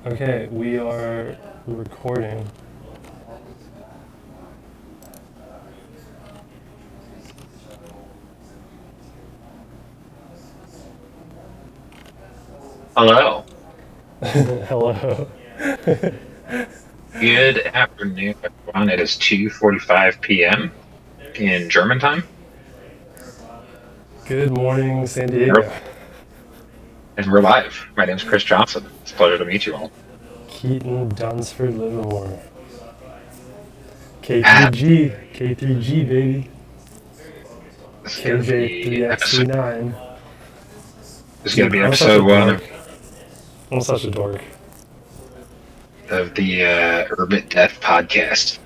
Okay, we are recording. Hello. Hello. Good afternoon, everyone. It is 2:45 p.m. in German time, Good morning, San and we're, Diego. and we're live. My name is Chris Johnson. It's a pleasure to meet you all. Keaton, Dunsford, Livermore. Ah, K3G, K3G, baby. this is gonna be episode. KJ3X39. This is gonna Dude, be I'm such a episode one dork. I'm such a dork. of the Urban Death podcast.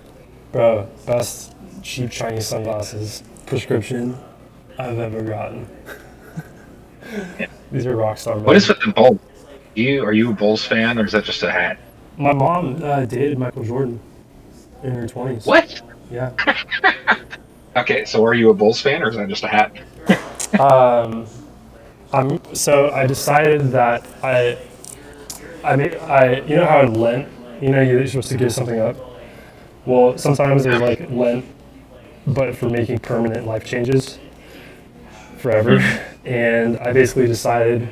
Bro, best cheap Chinese sunglasses prescription I've ever gotten. Yeah. These are rockstar What is mode. with the Bulls? Are you a Bulls fan, or is that just a hat? My mom dated Michael Jordan in her 20s. What? Yeah. Okay, so are you a Bulls fan, or is that just a hat? Um, so I decided that you know how in Lent, you're supposed to give something up. Well, sometimes there's like Lent, but for making permanent life changes forever. Mhm. And I basically decided,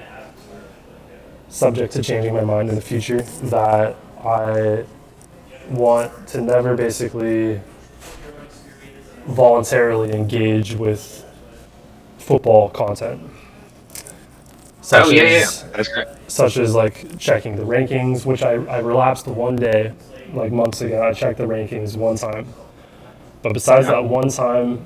subject to changing my mind in the future, that I want to never basically voluntarily engage with football content, Oh such yeah, yeah, as that's great. such as like checking the rankings, which I relapsed one day, like months ago. I checked the rankings one time. But besides Yeah. that one time,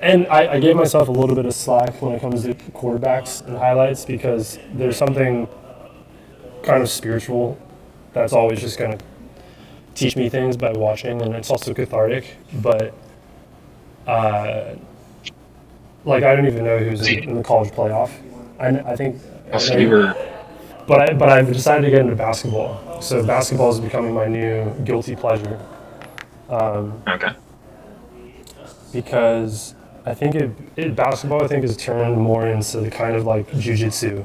and I gave myself a little bit of slack when it comes to quarterbacks and highlights because there's something kind of spiritual that's always just going to teach me things by watching, and it's also cathartic. But uh, like I don't even know who's See, in the college playoff. I think I so you know. were But I've decided to get into basketball. So basketball is becoming my new guilty pleasure okay. because I think basketball I think has turned more into the kind of like jujitsu.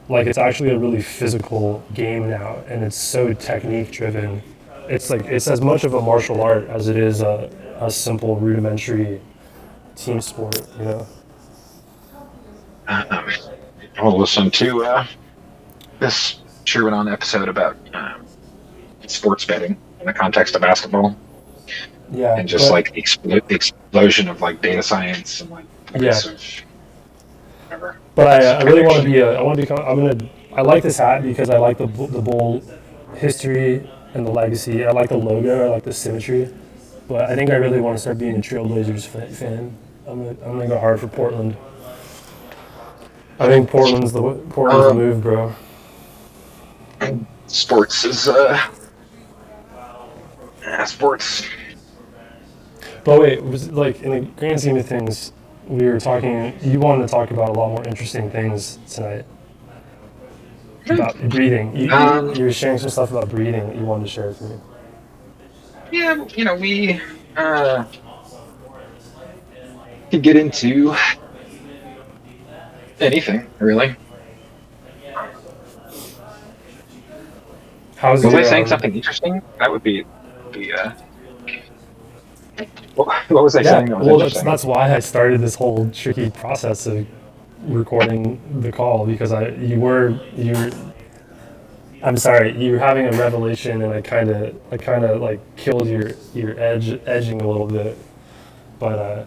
Like it's actually a really physical game now, and it's so technique driven. It's like it's as much of a martial art as it is a simple rudimentary team sport. You know? Um, I'll listen to this Sherwin on episode about sports betting in the context of basketball Yeah, and just but like the explosion of like data science and like yeah, progressive whatever. but It's I pretty really want to interesting. be a. I want to become. I like this hat because I like the bull history and the legacy. I like the logo. I like the symmetry. But I think I really want to start being a Trailblazers fan. I'm gonna go hard for Portland. I think Portland's the Um, move, bro. Sports is sports. But wait, was like in the grand scheme of things, we were talking. You wanted to talk about a lot more interesting things tonight about breathing. Um, You were sharing some stuff about breathing that you wanted to share with me. yeah, we could get into anything really. How's Was I your saying something interesting? That would be what was I Yeah, saying that was well, that's interesting? that's why I started this whole tricky process of recording the call because you were I'm sorry you were having a revelation and I kind of like killed your edging a little bit, but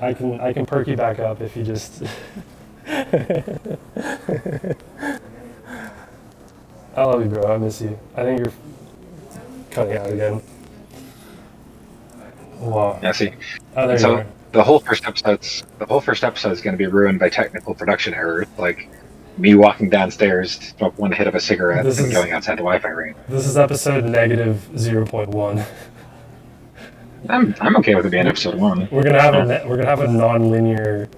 I can perk you back up if you just I love you, bro. I miss you. I think you're cutting out again. Wow. Yeah, see. Oh, And there you so are. the whole first episode is going to be ruined by technical production errors, like me walking downstairs to smoke one hit of a cigarette This and is going outside the Wi-Fi ring. this is episode negative 0.1. I'm okay with it being We're, episode one. we're gonna have a non-linear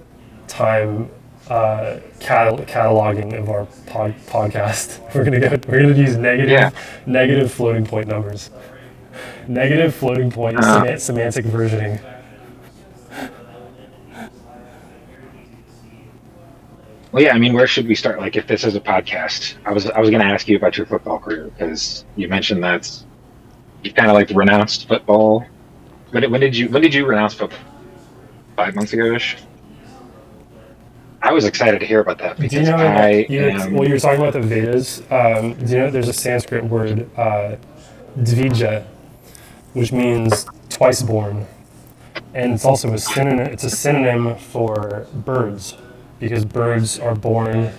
time cataloging of our podcast. We're gonna use Yeah. negative floating point numbers, negative floating point Uh, semantic versioning. Well, yeah, I mean, where should we start? Like, if this is a podcast, I was going to ask you about your football career because you mentioned that you kind of like renounced football. When did you renounce football? 5 months ago ish. I was excited to hear about that Do you because know that I am. you were talking about the Vedas? Do you know there's a Sanskrit word, dvija, which means twice born, and it's also a synonym. It's a synonym for birds, because birds are born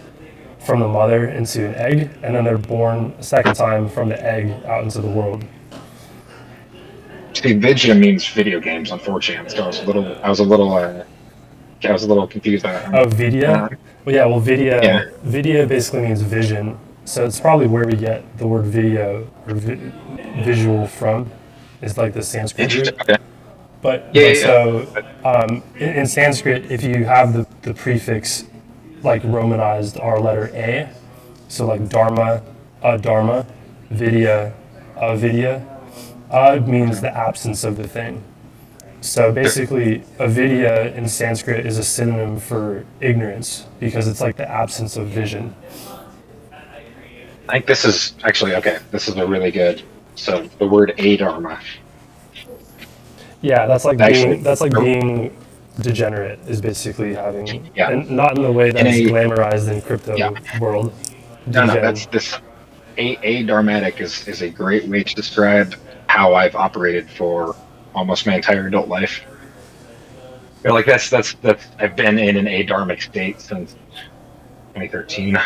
from the mother into an egg, and then they're born a second time from the egg out into the world. See, Vidya means video games, unfortunately. So I was a little confused by that. Oh, vidya. Uh, Well, yeah. Well, yeah. vidya basically means vision. So it's probably where we get the word video or visual from. Is like the Sanskrit root. Interesting. Okay. But Yeah, but yeah, so in Sanskrit, if you have the prefix like romanized our letter a, so like dharma, adharma, vidya, avidya, means the absence of the thing. So yeah. basically, avidya in Sanskrit is a synonym for ignorance because it's like the absence of vision. I think this is actually okay. This is a really good. So the word adharma. Yeah, Actually, that's like being degenerate is basically having, yeah, and not in the way in that's a glamorized in yeah. crypto world. No, Degen. that's this. Adharmatic is a great way to describe how I've operated for almost my entire adult life. But like that's I've been in an adharmic state since 2013,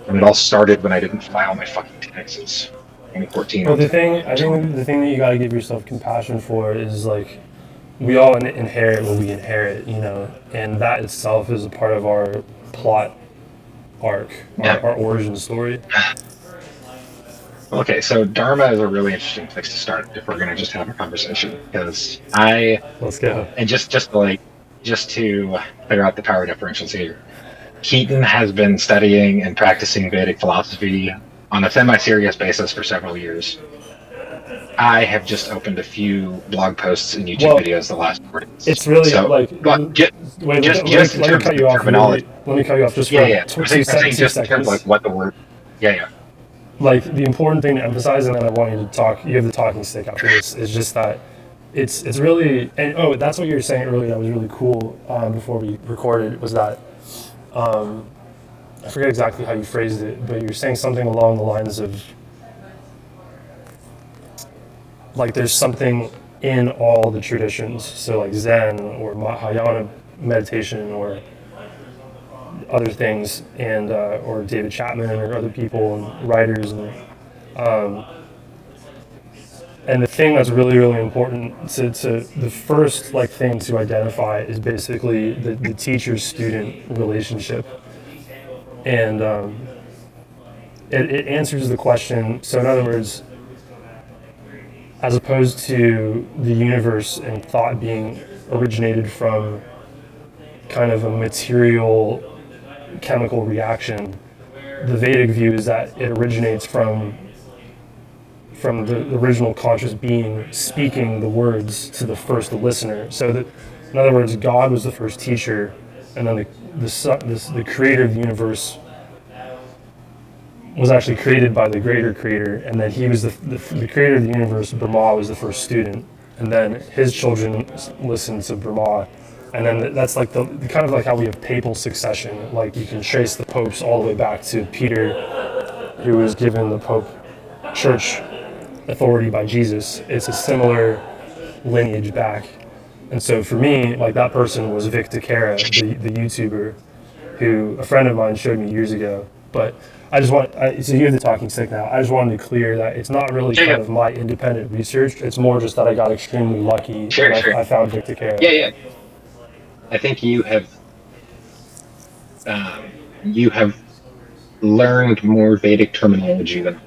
and it all started when I didn't file my fucking taxes. 2014 Well, on the time. thing I So think the thing that you got to give yourself compassion for is like we all inherit what we inherit, and that itself is a part of our plot arc, yeah. our origin story. Okay, so Dharma is a really interesting place to start if we're gonna just have a conversation because I Let's go. and just to figure out the power differentials here. Keaton has been studying and practicing Vedic philosophy on a semi-serious basis for several years. I have just opened a few blog posts and YouTube Well, videos the last 4 days. it's really So, like but wait. just in Let me terms of cut the you off. terminology, Really, let me cut you off just yeah, for yeah. I'm saying two just in terms of like seconds. what the word, yeah, yeah, Like the important thing to emphasize, and then I want you to talk. You have the talking stick after this. Is just that it's really, and oh, that's what you were saying earlier. That was really cool. Before we recorded, was that I forget exactly how you phrased it, but you're saying something along the lines of like there's something in all the traditions. So like Zen or Mahayana meditation or other things, and or David Chapman or other people and writers and the thing that's really really important to the first like thing to identify is basically the teacher student relationship, and it answers the question. So in other words, as opposed to the universe and thought being originated from kind of a material chemical reaction, the Vedic view is that it originates from the original conscious being speaking the words to the first listener. So that, in other words, God was the first teacher, and then the creator of the universe was actually created by the greater creator, and then he was the creator of the universe. Brahma was the first student, and then his children listened to Brahma, and then that's like the kind of like how we have papal succession. Like you can trace the popes all the way back to Peter, who was given the pope church authority by Jesus. It's a similar lineage back. And so for me, like that person was Vic Takara, the YouTuber, who a friend of mine showed me years ago. But so you have the talking stick now. I just wanted to clear that it's not really yeah, kind yeah. of my independent research. It's more just that I got extremely lucky and Sure, sure, I found Vic Takara. yeah, yeah. I think um, you have learned more Vedic terminology than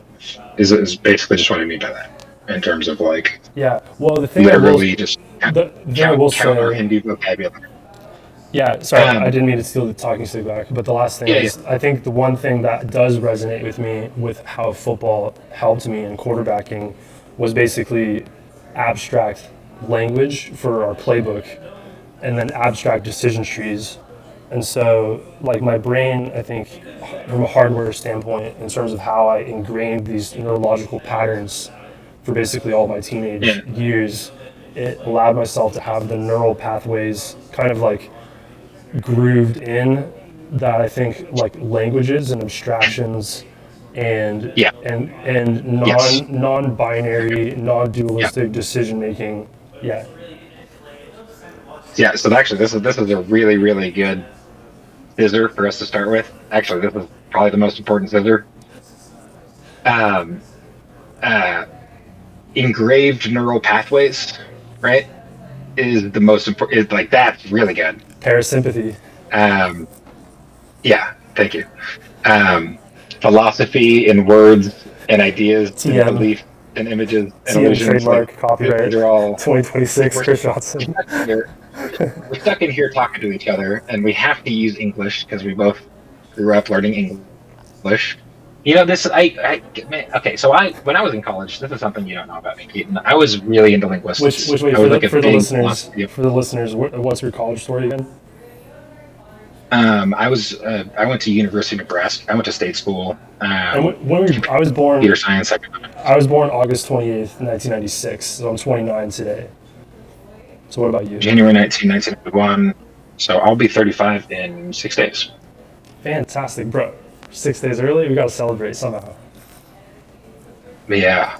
is basically just what I mean by that in terms of like Yeah. Well, literally just the thing I will counter say, Hindu vocabulary. yeah, sorry, I Um, didn't mean to steal the talking stick back. But the last thing yeah, yeah, is, I think the one thing that does resonate with me with how football helped me in quarterbacking was basically abstract language for our playbook, and then abstract decision trees And so, like, my brain, I think, from a hardware standpoint, in terms of how I ingrained these neurological patterns for basically all my teenage Yeah. years, it allowed myself to have the neural pathways kind of like grooved in that I think like languages and abstractions and Yeah. and Yes. non-binary, Yeah. non-dualistic decision making. Yeah. Yeah. So actually, this is a really really good scissor for us to start with. Actually, this is probably the most important scissor. Um, uh, Engraved neural pathways, right? Is the most important. Is like that's really good. Parasympathy. Um, yeah. Thank you. Um, Philosophy and words and ideas and TM. belief and images and TM illusions, like trademark copyright. those are all 2026 we're Chris Johnson. stuck here. We're stuck in here talking to each other, and we have to use English because we both grew up learning English. You know, this man, okay. So I when I was in college, this is something you don't know about me, Keaton. I was really into Which linguistics. way I was like a for the big listeners? philosophy. For the listeners, what's your college story again? I went to University of Nebraska. I went to state school. And when were you, I was born. Computer science. I was born August 28th, 1996. So I'm 29 today. So what about you? January 1991. So I'll be 35 in 6 days. Fantastic, bro. 6 days early. We gotta celebrate somehow. But yeah,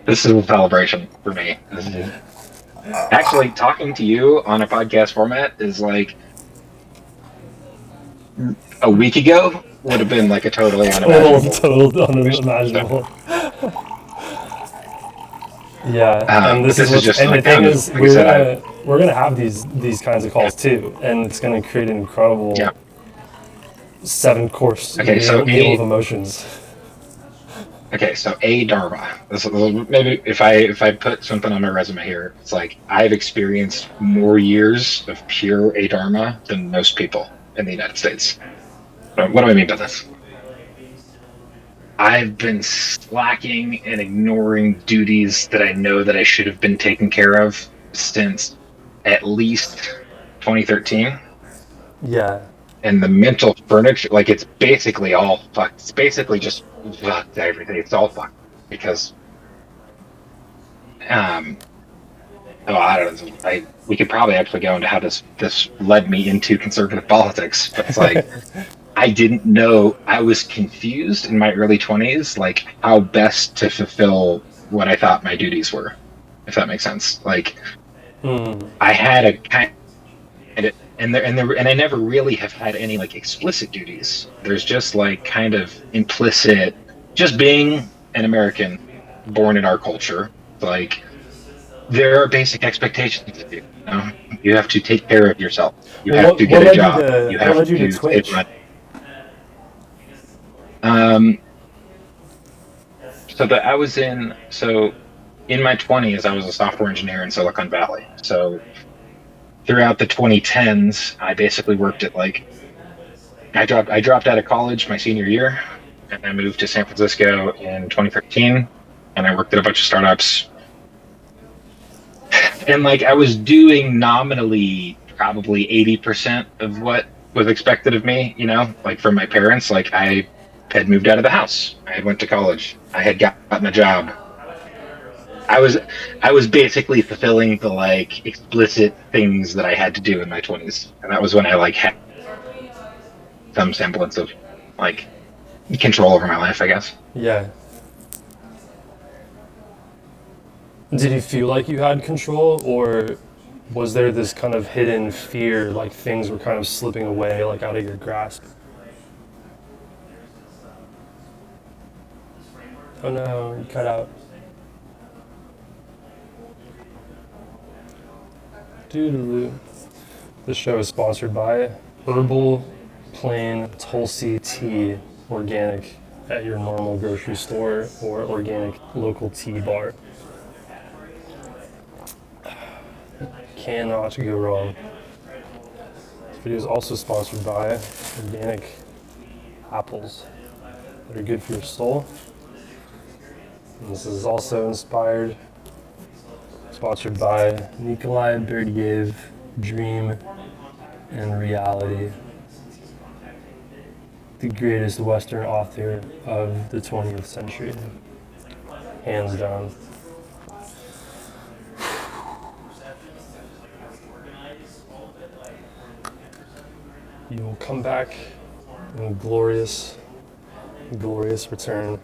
this is a celebration for me. Actually, talking to you on a podcast format is like a week ago would have been like a totally unimaginable. Total unimaginable. Yeah, and But this is this is what's just and the like, thing is like I said, we're gonna have these kinds of calls too, and it's gonna create an incredible yeah. 7 course Okay, so meal of emotions. okay, so a Dharma. Maybe if I put something on my resume here, it's like I've experienced more years of pure a Dharma than most people in the United States. What do I mean by this? I've been slacking and ignoring duties that I know that I should have been taking care of since at least 2013. Yeah, And the mental furniture, like it's basically all fucked. It's basically just fucked everything. It's all fucked because, um, oh, I don't know. We could probably actually go into how this led me into conservative politics, but it's like I didn't know. I was confused in my early 20s, like how best to fulfill what I thought my duties were, if that makes sense. Like I had a kind of, and I never really have had any like explicit duties. There's just like kind of implicit, just being an American born in our culture. Like there are basic expectations of you. You know? You have to take care of yourself. You well, have to get a job. You what have led you to to save Twitch? money. Um, I was in in my 20s, I was a software engineer in Silicon Valley. So throughout the 2010s, I basically worked at like I dropped out of college my senior year, and I moved to San Francisco in 2013, and I worked at a bunch of startups. And like I was doing nominally probably 80% of what was expected of me, you know, like from my parents. Like I had moved out of the house. I had went to college. I had gotten a job. I was I was basically fulfilling the like explicit things that I had to do in my 20s. And that was when I like had some semblance of like control over my life, I guess. Yeah. Did you feel like you had control, or was there this kind of hidden fear, like things were kind of slipping away, like out of your grasp? Oh no, you cut out. Doodaloo. This show is sponsored by Herbal Plain Tulsi Tea, organic at your normal grocery store or organic local tea bar. Cannot go wrong. This video is also sponsored by organic apples that are good for your soul. And this is also sponsored by Nikolai Berdyev Dream and Reality, the greatest Western author of the 20th century, hands down. You will come back in glorious, glorious return.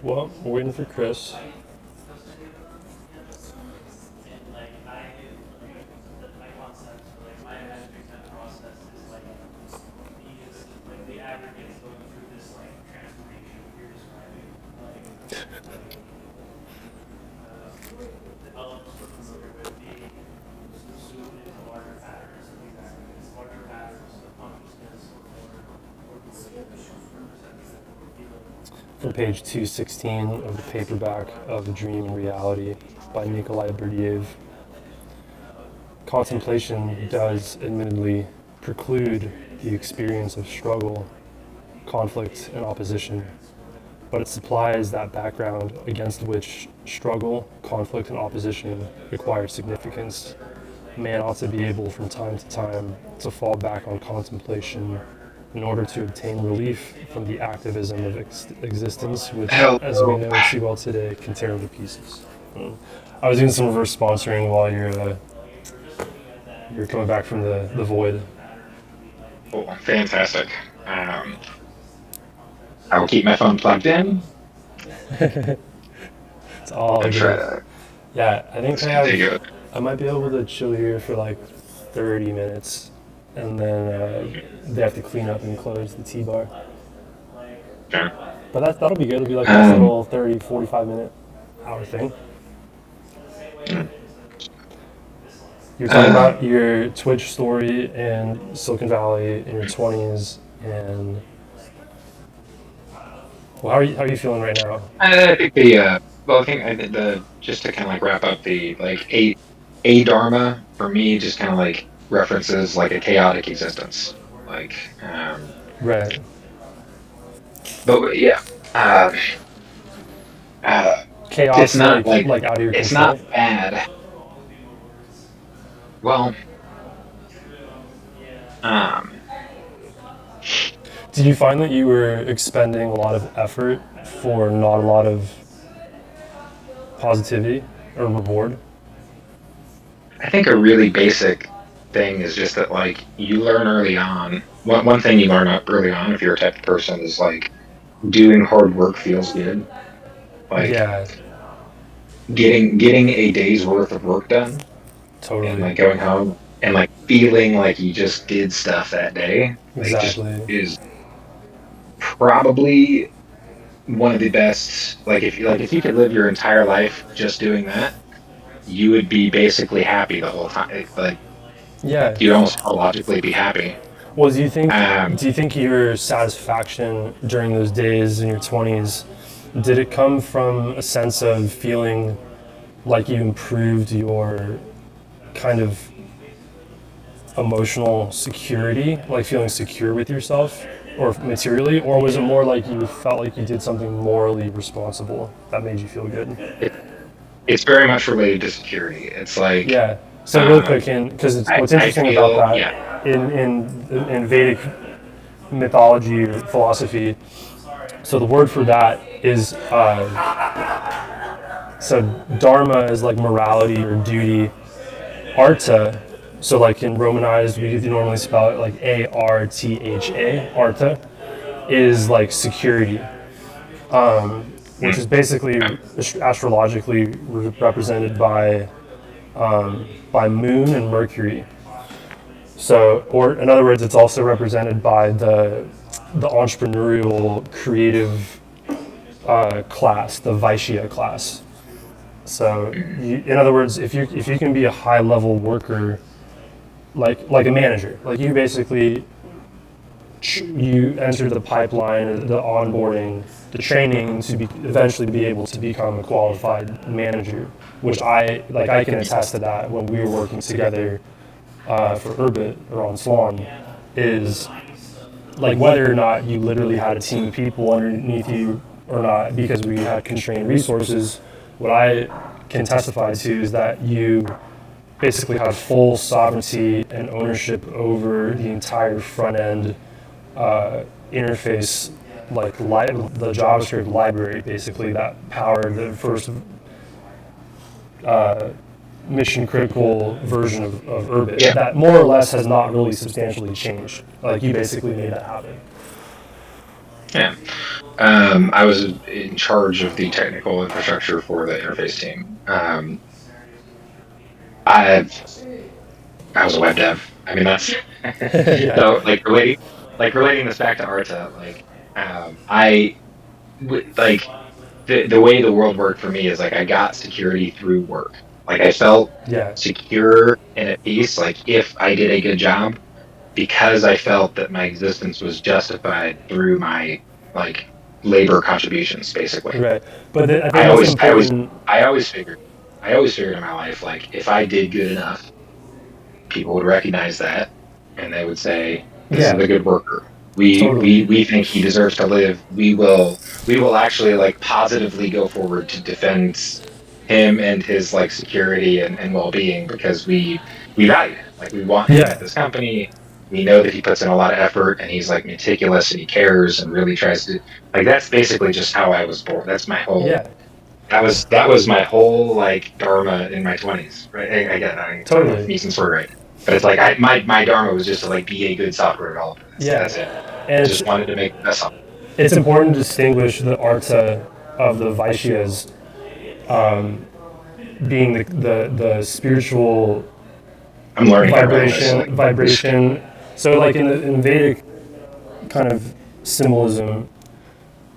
Well, we're waiting for Chris. From page 216 of the paperback of Dream and Reality by Nikolai Berdyaev. Contemplation does admittedly preclude the experience of struggle, conflict, and opposition, but it supplies that background against which struggle, conflict, and opposition require significance. Man ought to be able from time to time to fall back on contemplation in order to obtain relief from the activism of existence, which, as we know too well today, can tear to pieces. I was doing some reverse sponsoring while you're coming back from the void. Oh, fantastic. I will keep my phone plugged in. It's all and good. try to Yeah, I think continue it. I might be able to chill here for like 30 minutes, and then they have to clean up and close the T-bar. Sure. But that'll be good. It'll be like a little 30, 45 minute hour thing. You're talking about your Twitch story and Silicon Valley in your 20s, and well, how are you feeling right now? I think the just to kind of like wrap up the like a dharma for me just kind of like references like a chaotic existence, like Right. but yeah, Chaos, it's not like out of your it's control. not bad. Well, Did you find that you were expending a lot of effort for not a lot of positivity or reward? I think a really basic thing is just that like you learn early on. One thing you learn early on if you're a type of person is like doing hard work feels good. Like Yeah, getting a day's worth of work done and totally. like going home and like feeling like you just did stuff that day. Like just Exactly. is probably one of the best. If you could live your entire life just doing that, you would be basically happy the whole time. Like Yeah. you'd almost logically be happy. Well, Um, do you think your satisfaction during those days in your 20s, did it come from a sense of feeling like you improved your kind of emotional security, like feeling secure with yourself or materially, or was it more like you felt like you did something morally responsible that made you feel good? it's very much related to security. It's like Yeah. So really quick, because what's interesting I feel, about that yeah. in Vedic mythology or philosophy, so the word for that is so dharma is like morality or duty. Artha, so like in Romanized, we normally spell it like Artha. Artha is like security, which is basically astrologically represented by Moon and Mercury. So, or in other words, it's also represented by the entrepreneurial, creative class, the Vaishya class. So, in other words, if you can be a high level worker like a manager. Like you basically you enter the pipeline, the onboarding, the training to eventually be able to become a qualified manager, which I can attest to that when we were working together for Urbit or on Swan, is like whether or not you literally had a team of people underneath you or not, because we had constrained resources, what I can testify to is that you basically had full sovereignty and ownership over the entire front end interface, like the JavaScript library, basically that powered the first mission critical version of Urbit. Yeah. That more or less has not really substantially changed. Like you basically made that happen. Yeah. I was in charge of the technical infrastructure for the interface team. I was a web dev. I mean, that's Yeah. so relating this back to Arta. The way the world worked for me is like I got security through work. Like I felt Yeah. secure and at peace. Like if I did a good job, because I felt that my existence was justified through my like labor contributions, basically. Right. But I think I that's always important. I always figured in my life, like if I did good enough, people would recognize that and they would say, "This Yeah. is a good worker. We Totally. we think he deserves to live. We will actually like positively go forward to defend him and his like security and well-being because we value it. Like we want him Yeah. at this company. We know that he puts in a lot of effort and he's like meticulous and he cares and really tries to like that's basically just how I was born. That's my whole Yeah. that was my whole like dharma in my 20s, right? I Totally. Neeson's word right, but it's like my dharma was just to like be a good software developer. That's it. And I just wanted to make the best software. it's important to distinguish the Arta of the Vaishyas, being the spiritual I'm learning how to write this. vibration. So like in Vedic kind of symbolism,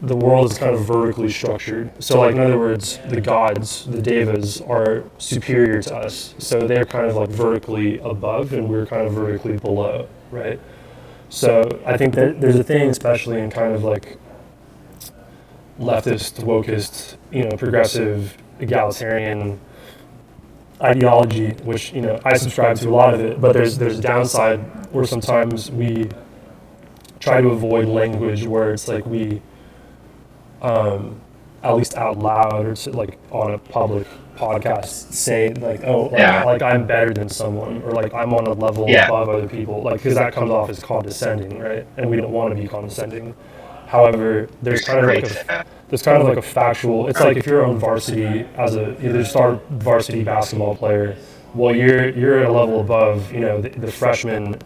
the world is kind of vertically structured. So like in other words, the gods, the devas, are superior to us. So they're kind of like vertically above and we're kind of vertically below, right? So I think that there's a thing, especially in kind of like leftist, wokist, progressive, egalitarian ideology, which I subscribe to a lot of it, but there's a downside where sometimes we try to avoid language where it's like we at least out loud or like on a public podcast say like like I'm better than someone or like I'm on a level above other people, like because that comes off as condescending, right? And we don't want to be condescending. However, there's kind of like a factual. It's like if you're on varsity as either star varsity basketball player, well, you're at a level above, the freshman,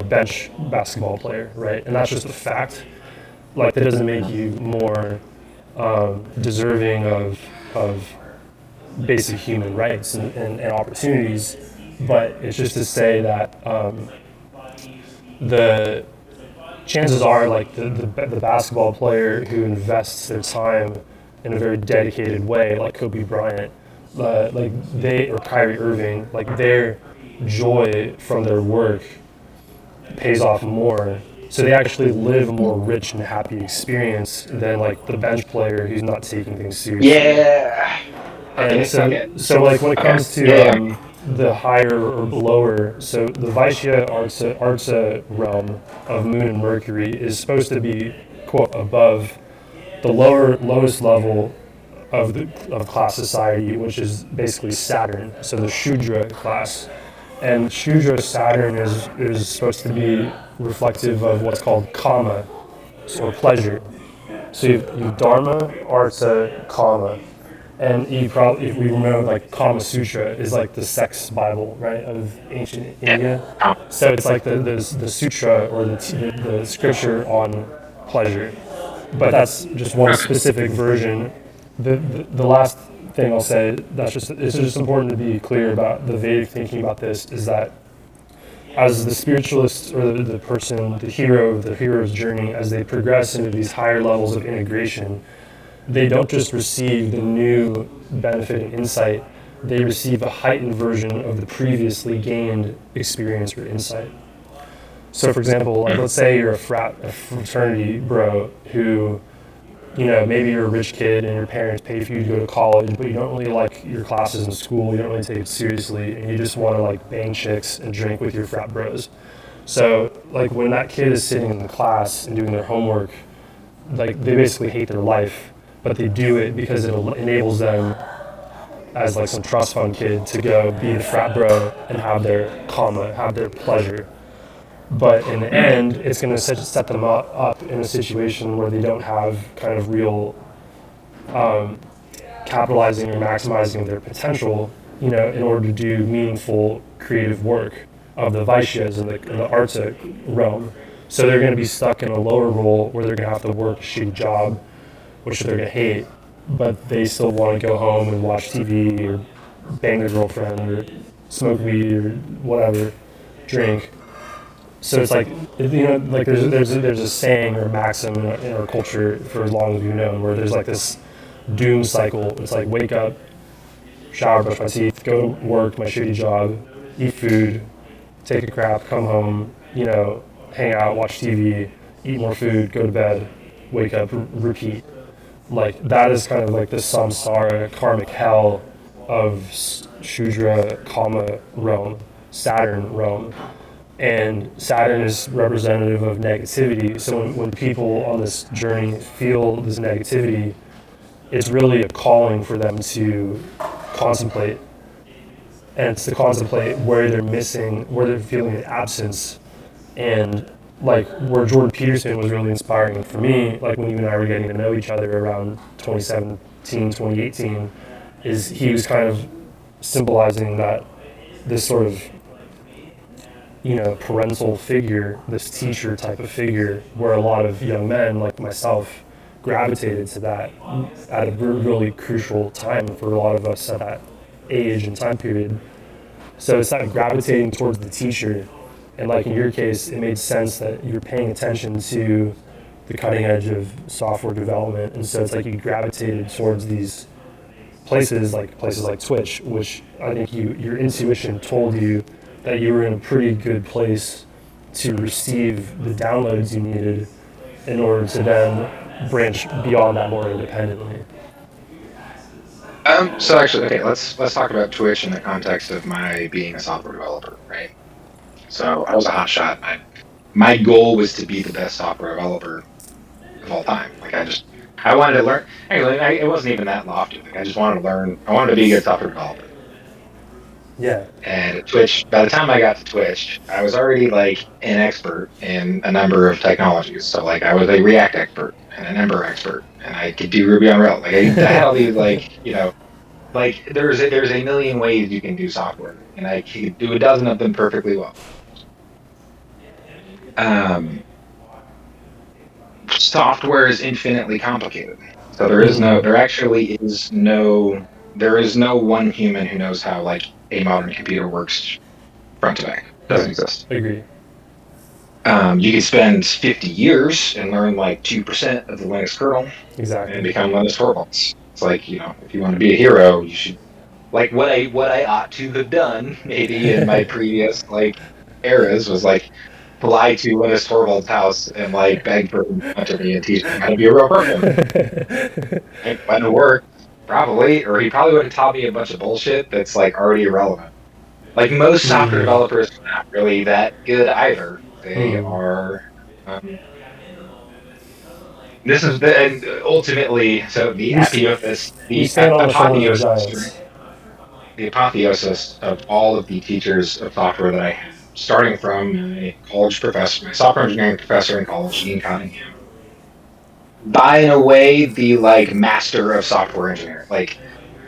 bench basketball player, right? And that's just a fact. Like that doesn't make you more deserving of basic human rights and opportunities, but it's just to say that the chances are like the basketball player who invests their time in a very dedicated way, like Kobe Bryant, or Kyrie Irving, like their joy from their work pays off more. So they actually live a more rich and happy experience than like the bench player who's not taking things seriously. Yeah. And so like when it comes to the higher or lower, so the Vaishya Arta realm of Moon and Mercury is supposed to be, quote, above the lowest level of class society, which is basically Saturn, so the Shudra class. And Shudra Saturn is supposed to be reflective of what's called Kama, or pleasure. So you have Dharma, Arta, Kama. And you probably, if we remember, like Kama Sutra is like the sex Bible, right, of ancient India. So it's like the sutra or the scripture on pleasure. But that's just one specific version. The last thing I'll say, it's just important to be clear about the Vedic thinking about this, is that as the spiritualist or the person, the hero's journey, as they progress into these higher levels of integration, they don't just receive the new benefit and insight, they receive a heightened version of the previously gained experience or insight. So, for example, like, let's say you're a fraternity bro who, maybe you're a rich kid and your parents pay for you to go to college, but you don't really like your classes in school, you don't really take it seriously, and you just want to like bang chicks and drink with your frat bros. So, like, when that kid is sitting in the class and doing their homework, like, they basically hate their life, but they do it because it enables them as like some trust fund kid to go be the frat bro and have their pleasure. But in the end, it's going to set them up in a situation where they don't have kind of real capitalizing or maximizing their potential, in order to do meaningful creative work of the Vaishyas in the arts realm. So they're going to be stuck in a lower role where they're going to have to work a shitty job, which they're going to hate, but they still want to go home and watch TV or bang their girlfriend or smoke weed or whatever, drink. So it's like, like there's a saying or a maxim in our culture for as long as we've known, where there's like this doom cycle. It's like, wake up, shower, brush my teeth, go to work, my shitty job, eat food, take a crap, come home, hang out, watch TV, eat more food, go to bed, wake up, repeat. Like, that is kind of like the samsara, karmic hell of Shudra Kama realm, Saturn realm. And Saturn is representative of negativity. So when people on this journey feel this negativity, it's really a calling for them to contemplate. And it's to contemplate where they're missing, where they're feeling the absence. And like where Jordan Peterson was really inspiring for me, like when you and I were getting to know each other around 2017, 2018, is he was kind of symbolizing that this sort of parental figure, this teacher type of figure, where a lot of young men like myself gravitated to that at a really crucial time for a lot of us at that age and time period. So it's like gravitating towards the teacher, and like in your case, it made sense that you're paying attention to the cutting edge of software development, and so it's like you gravitated towards these places like Twitch, which I think your intuition told you that you were in a pretty good place to receive the downloads you needed in order to then branch beyond that more independently. So actually, okay, let's talk about Twitch in the context of my being a software developer, right? So I was a hotshot. My goal was to be the best software developer of all time. Like I wanted to learn. Anyway, it wasn't even that lofty. Like I just wanted to learn. I wanted to be a good software developer. Yeah. And at Twitch, by the time I got to Twitch, I was already like an expert in a number of technologies. So like I was a React expert and an Ember expert, and I could do Ruby on Rails. Like I had all these like there's a million ways you can do software, and I could do a dozen of them perfectly well. Software is infinitely complicated. So there is no one human who knows how like a modern computer works front to back. Doesn't exist. I agree. You could spend 50 years and learn like 2% of the Linux kernel. Exactly. And become Linus Torvalds. It's like, if you want to be a hero, you should, like what I ought to have done maybe in my previous like eras was like fly to Linus Torvalds' house and like beg for him to come to me and teach me how to be a real person. It wouldn't work, probably, or he probably would have taught me a bunch of bullshit that's like already irrelevant. Like most software developers are not really that good either. They are. This is and ultimately so the apotheosis of all of the teachers of software that I had, starting from a college professor, my software engineering professor in college, Ian Cunningham. By in a way, the like master of software engineering. Like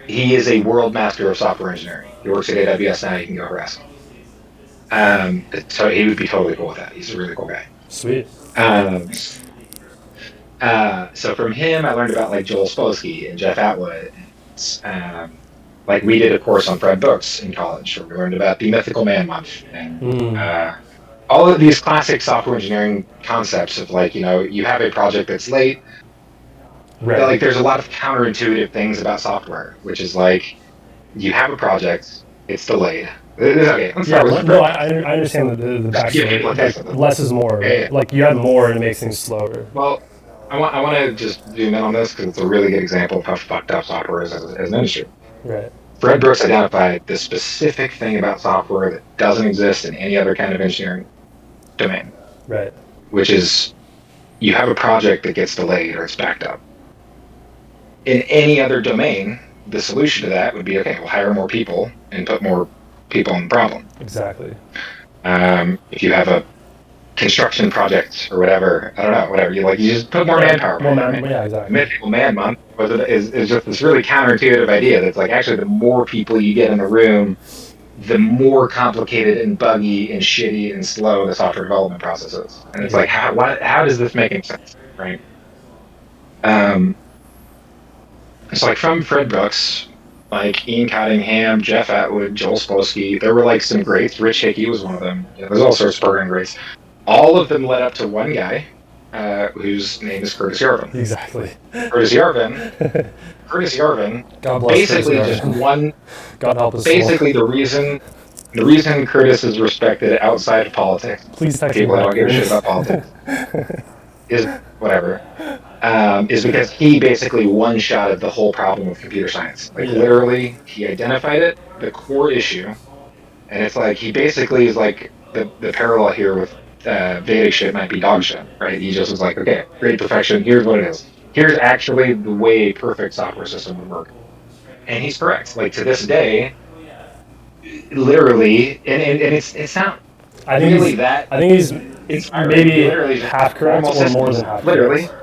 he is a world master of software engineering. He works at AWS now. You can go harass him. So he would be totally cool with that. He's a really cool guy. Sweet. So from him, I learned about like Joel Spolsky and Jeff Atwood. Like we did a course on Fred Books in college, where we learned about the Mythical Man Month and all of these classic software engineering concepts of like, you have a project that's late. Right. Like there's a lot of counterintuitive things about software, which is like, you have a project, it's delayed. Okay, let's Yeah, start with no, I understand the just give people backstory. a taste Like of it. less is more. Yeah, yeah. Like you have more and it makes things slower. Well, I want to just zoom in on this because it's a really good example of how fucked up software is as an industry. Right. Fred Brooks identified the specific thing about software that doesn't exist in any other kind of engineering domain, Right. which is you have a project that gets delayed or it's backed up. In any other domain, the solution to that would be okay, we'll hire more people and put more people on the problem. Exactly. If you have a construction project or whatever, I don't know, whatever you like, you just put more manpower. More Right? yeah, exactly. Mythical Man Month is just this really counterintuitive idea that's like actually the more people you get in a room, the more complicated and buggy and shitty and slow the software development process is. And it's like, how does this make any sense, right? It's like from Fred Brooks, like Ian Cottingham, Jeff Atwood, Joel Spolsky, there were like some greats. Rich Hickey was one of them. There's all sorts of program greats. All of them led up to one guy, whose name is Curtis Yarvin. Exactly. Curtis Yarvin, God bless basically Curtis just Yarvin. one. God help us. Basically, the reason Curtis is respected outside of politics, Please text me people that back, don't give a shit about politics, is whatever. Is because he basically one-shotted the whole problem of computer science. Like literally, he identified it, the core issue, and it's like he basically is like the parallel here with Vedic shit might be dog shit, right? He just was like, okay, great perfection. Here's what it is. Here's actually the way a perfect software system would work, and he's correct. Like to this day, literally, and it's not I think really he's, that. I think he's maybe literally half correct or more than half literally. correct.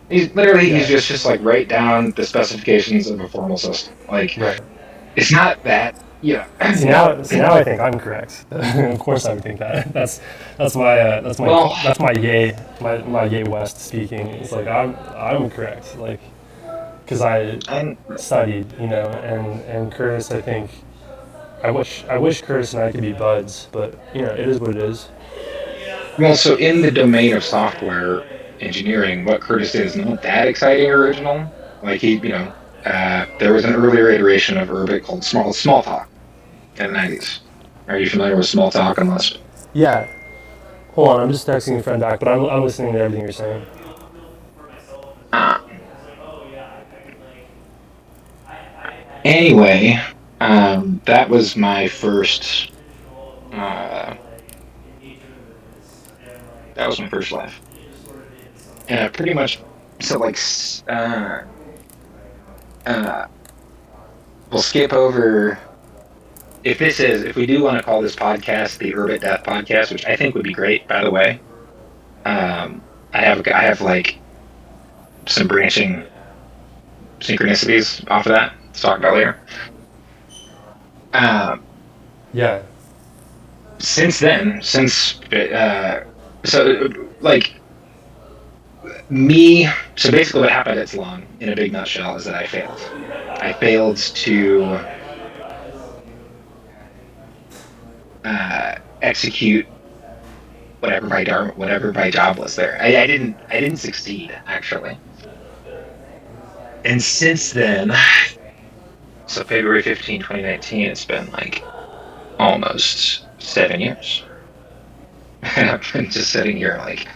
He's just like write down the specifications of a formal system. Like Right. it's not that See now I think I'm correct. Of course I would think that. That's my yay West speaking. It's like I'm correct. Like because I studied, and Curtis. I think I wish Curtis and I could be buds, but it is what it is. Well, so in the domain of software engineering, what Curtis did is not that exciting or original. Like there was an earlier iteration of Urbit called Smalltalk in the 90s. Are you familiar with Smalltalk and Lisp? Yeah. Hold on, I'm just texting a friend back, but I'm listening to everything you're saying. Anyway, that was my first. That was my first life. And pretty much, so like, we'll skip over. If we do want to call this podcast the Urbit Death Podcast, which I think would be great, by the way. I have like some branching synchronicities off of that to talk about later. Yeah. Since then, so basically what happened at Tlon, in a big nutshell, is that I failed. I failed to execute whatever my job was there. I didn't succeed, actually. And since then, so February 15, 2019, it's been like almost 7 years. And I've been just sitting here like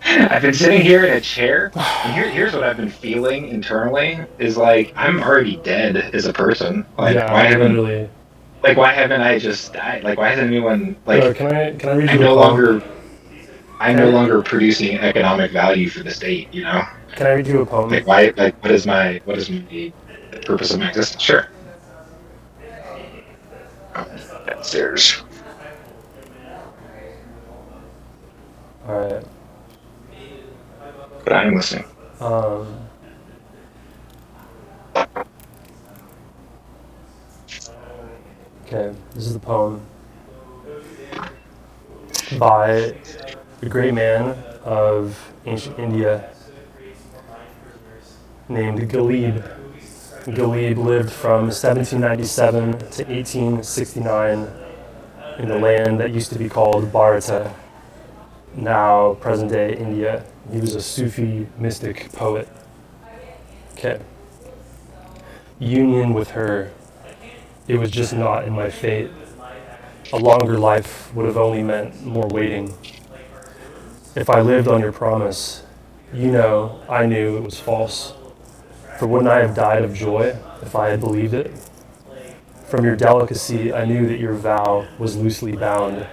I've been sitting here in a chair, and here's what I've been feeling internally is like I'm already dead as a person. Like why haven't I just died? Like why hasn't anyone like Can I read you I'm no longer producing economic value for the state, Can I read you a poem? Like what is the purpose of my existence? Sure. Downstairs. Alright. But I'm listening. Okay, this is the poem by a great man of ancient India named Ghalib. Ghalib lived from 1797 to 1869 in the land that used to be called Bharata, now present-day India. He was a Sufi mystic poet. Okay. union with her, it was just not in my fate. A longer life would have only meant more waiting. If I lived on your promise, you know, I knew it was false. For wouldn't I have died of joy if I had believed it? From your delicacy, I knew that your vow was loosely bound.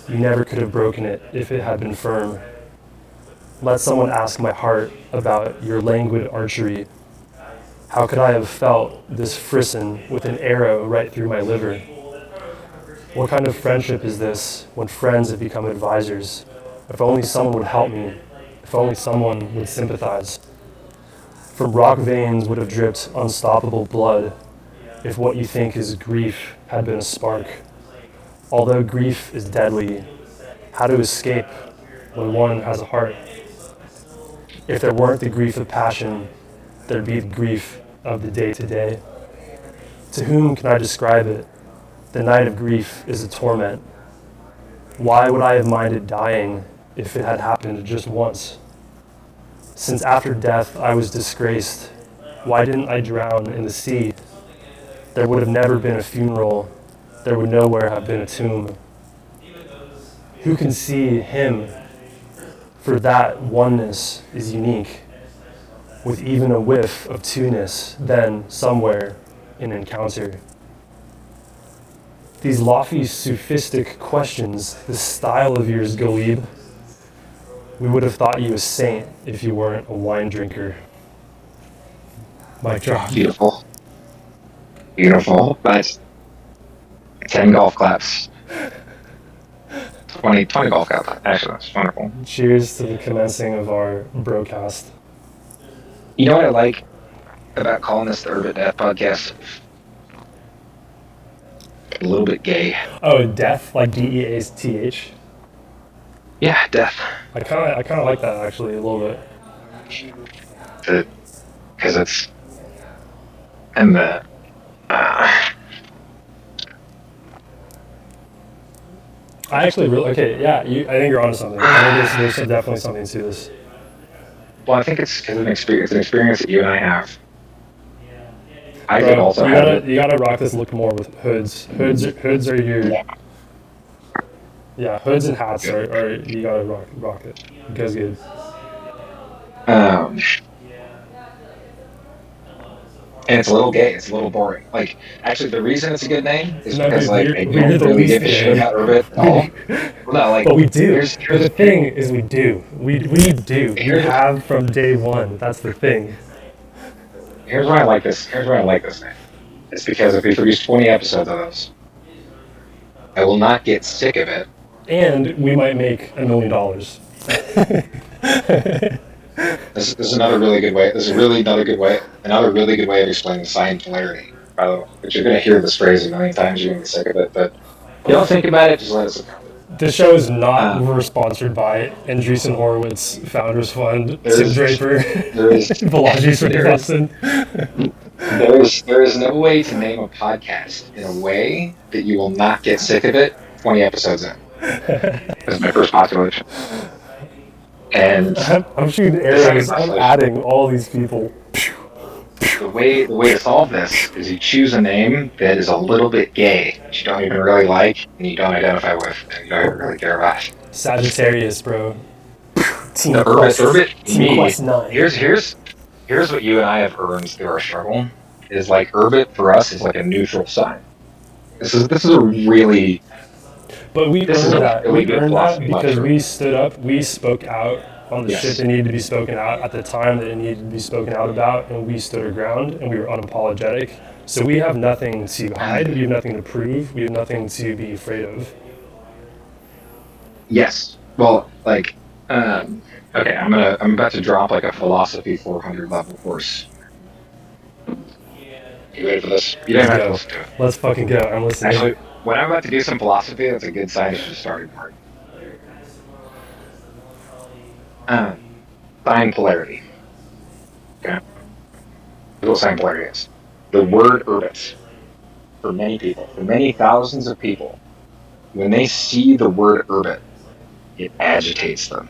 You never could have broken it if it had been firm. Let someone ask my heart about your languid archery. How could I have felt this frisson with an arrow right through my liver? What kind of friendship is this when friends have become advisors? If only someone would help me, if only someone would sympathize. From rock veins would have dripped unstoppable blood if what you think is grief had been a spark. Although grief is deadly, how to escape when one has a heart? If there weren't the grief of passion, there'd be the grief of the day-to-day. To whom can I describe it? The night of grief is a torment. Why would I have minded dying if it had happened just once? Since after death I was disgraced, why didn't I drown in the sea? There would have never been a funeral. There would nowhere have been a tomb. Who can see him? For that oneness is unique, with even a whiff of two-ness, then somewhere an encounter. These lofty, sophistic questions, this style of yours, Galib, we would have thought you a saint if you weren't a wine drinker. Mic drop. Beautiful. Beautiful. Nice. 10 golf claps. 20 golf claps. Actually, that's wonderful. Cheers to the commencing of our broadcast. You know what I like about calling this the Urban Death Podcast? A little bit gay. Oh, death, like DEATH. Yeah, death. I kind of like that actually a little bit. Because it's and the I actually really okay. Yeah, I think you're onto something. I think there's definitely something to this. well, I think it's because an experience that you and I have. I could Bro, also you have gotta it. you gotta rock this look more with hoods. Hoods are your hoods and hats are you gotta rock it. It goes good. And it's a little gay. It's a little boring. Like, actually, the reason it's a good name is No, because dude, like we're they the don't really least give a shit gay. about Urbit at all. Well, no, like, But we do. Here's But the thing is, we do. We do. We have from day one. That's the thing. Here's why I like this. Here's why I like this name. It's because if we produce 20 episodes of this, I will not get sick of it. And we might make $1 million. This is another really good way. This is really another really good way of explaining sign polarity. By the way, but you're going to hear this phrase a million times. You're going to get sick of it. But if you don't think about it, just let us know. This show is not we're sponsored by Andreessen Horowitz Founders Fund, Tim Draper, Balaji Srinivasan. There is no way to name a podcast in a way that you will not get sick of it 20 episodes in. That's my first postulation. And I'm shooting arrows. I'm adding all these people. the way to solve this is you choose a name that is a little bit gay, that you don't even really like, and you don't identify with, and you don't even really care about. Sagittarius, bro. Team The Quest 9. Here's what you and I have earned through our struggle. Is like Urbit for us is like a neutral sign. This is a really. But we This is earned a that. really We good earned that philosophy because lecture. we stood up. We spoke out on the Yes. shit that needed to be spoken out at the time that it needed to be spoken out about, and we stood our ground and we were unapologetic. So we have nothing to hide. We have nothing to prove. We have nothing to be afraid of. Yes. Well, like, okay, I'm about to drop like a philosophy 400 level course. You ready for this? You don't have to listen to it. Let's fucking go. I'm listening. Actually, when I'm about to do some philosophy, that's a good sign you should have started hard. Sign polarity. Okay. Here's what sign polarity is. The word Urbit, for many people, for many thousands of people, when they see the word Urbit, it agitates them.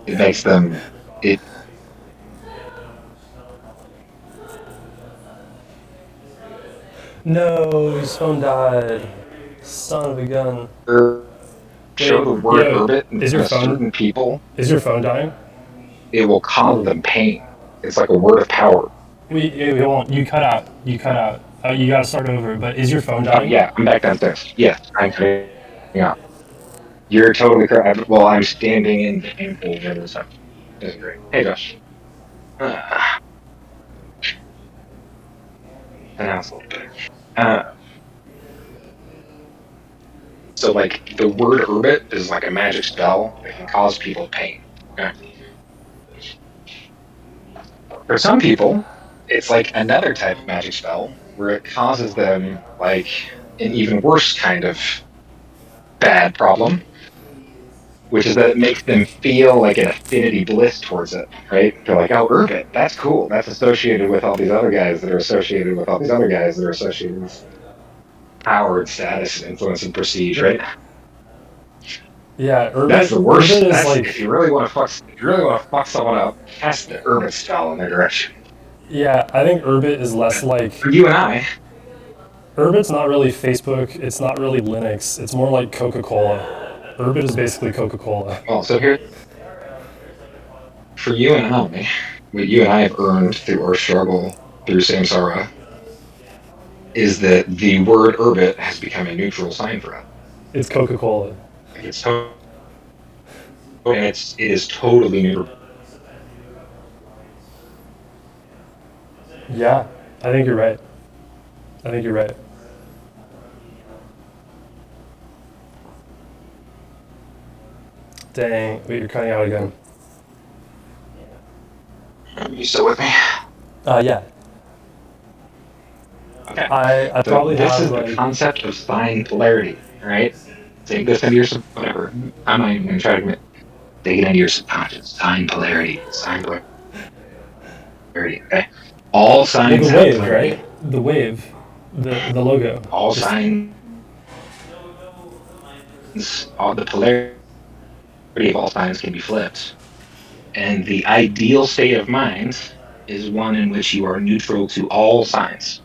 It makes them. No, his phone died. Son of a gun. Show Wait, the word yo, "urbit" in is front your of phone certain people, is your phone dying? it will cause them pain. It's like a word of power. We won't. You cut out. You cut out. You gotta start over. But is your phone dying? Yeah, I'm back downstairs. Yes, I'm cutting out. You're totally correct. Well, I'm standing in the painful weather, so this is great. Hey, Josh. Uh, an asshole. Uh, so, like, the word "urbit" is like a magic spell that can cause people pain. Okay? For some people, it's like another type of magic spell where it causes them, like, an even worse kind of bad problem, which is that it makes them feel like an affinity bliss towards it, right? They're like, oh, Urbit, that's cool. That's associated with all these other guys that are associated with all these other guys that are associated with power and status and influence and prestige, right? Yeah, That's the Urbit worst. is That's like. if you really want to fuck, if you really want to fuck someone up, cast the Urbit spell in their direction. Yeah, I think Urbit is less like. For you and I, Urbit's not really Facebook. It's not really Linux. It's more like Coca-Cola. Urbit is basically Coca-Cola. well, so here, for you and I, what you and I have earned through our struggle through samsara is that the word Urbit has become a neutral sign for us. It's Coca-Cola. It's and it is totally neutral. Yeah, I think you're right. I think you're right. Dang, wait, you're cutting out again. Are you still with me? Yeah. Okay. I So probably this have is the like. concept of sign polarity, right? Take this into your whatever. I'm not even gonna try to take it into your subconscious. Sign polarity. Sign polarity. Okay. All Well, signs the have wave, polarity. right? The wave, the logo. All Just signs, all the polarity of all signs can be flipped. And the ideal state of mind is one in which you are neutral to all signs.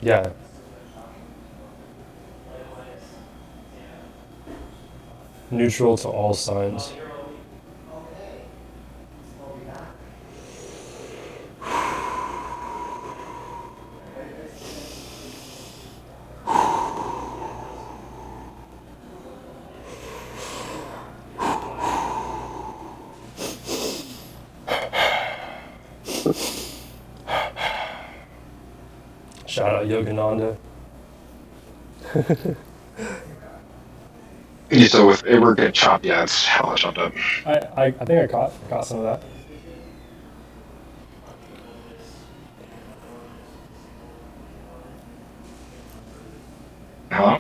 yeah. Neutral to all signs. Shout out Yogananda. So if it were get chopped, yeah, it's hella chopped up. I think I caught some of that. Hello?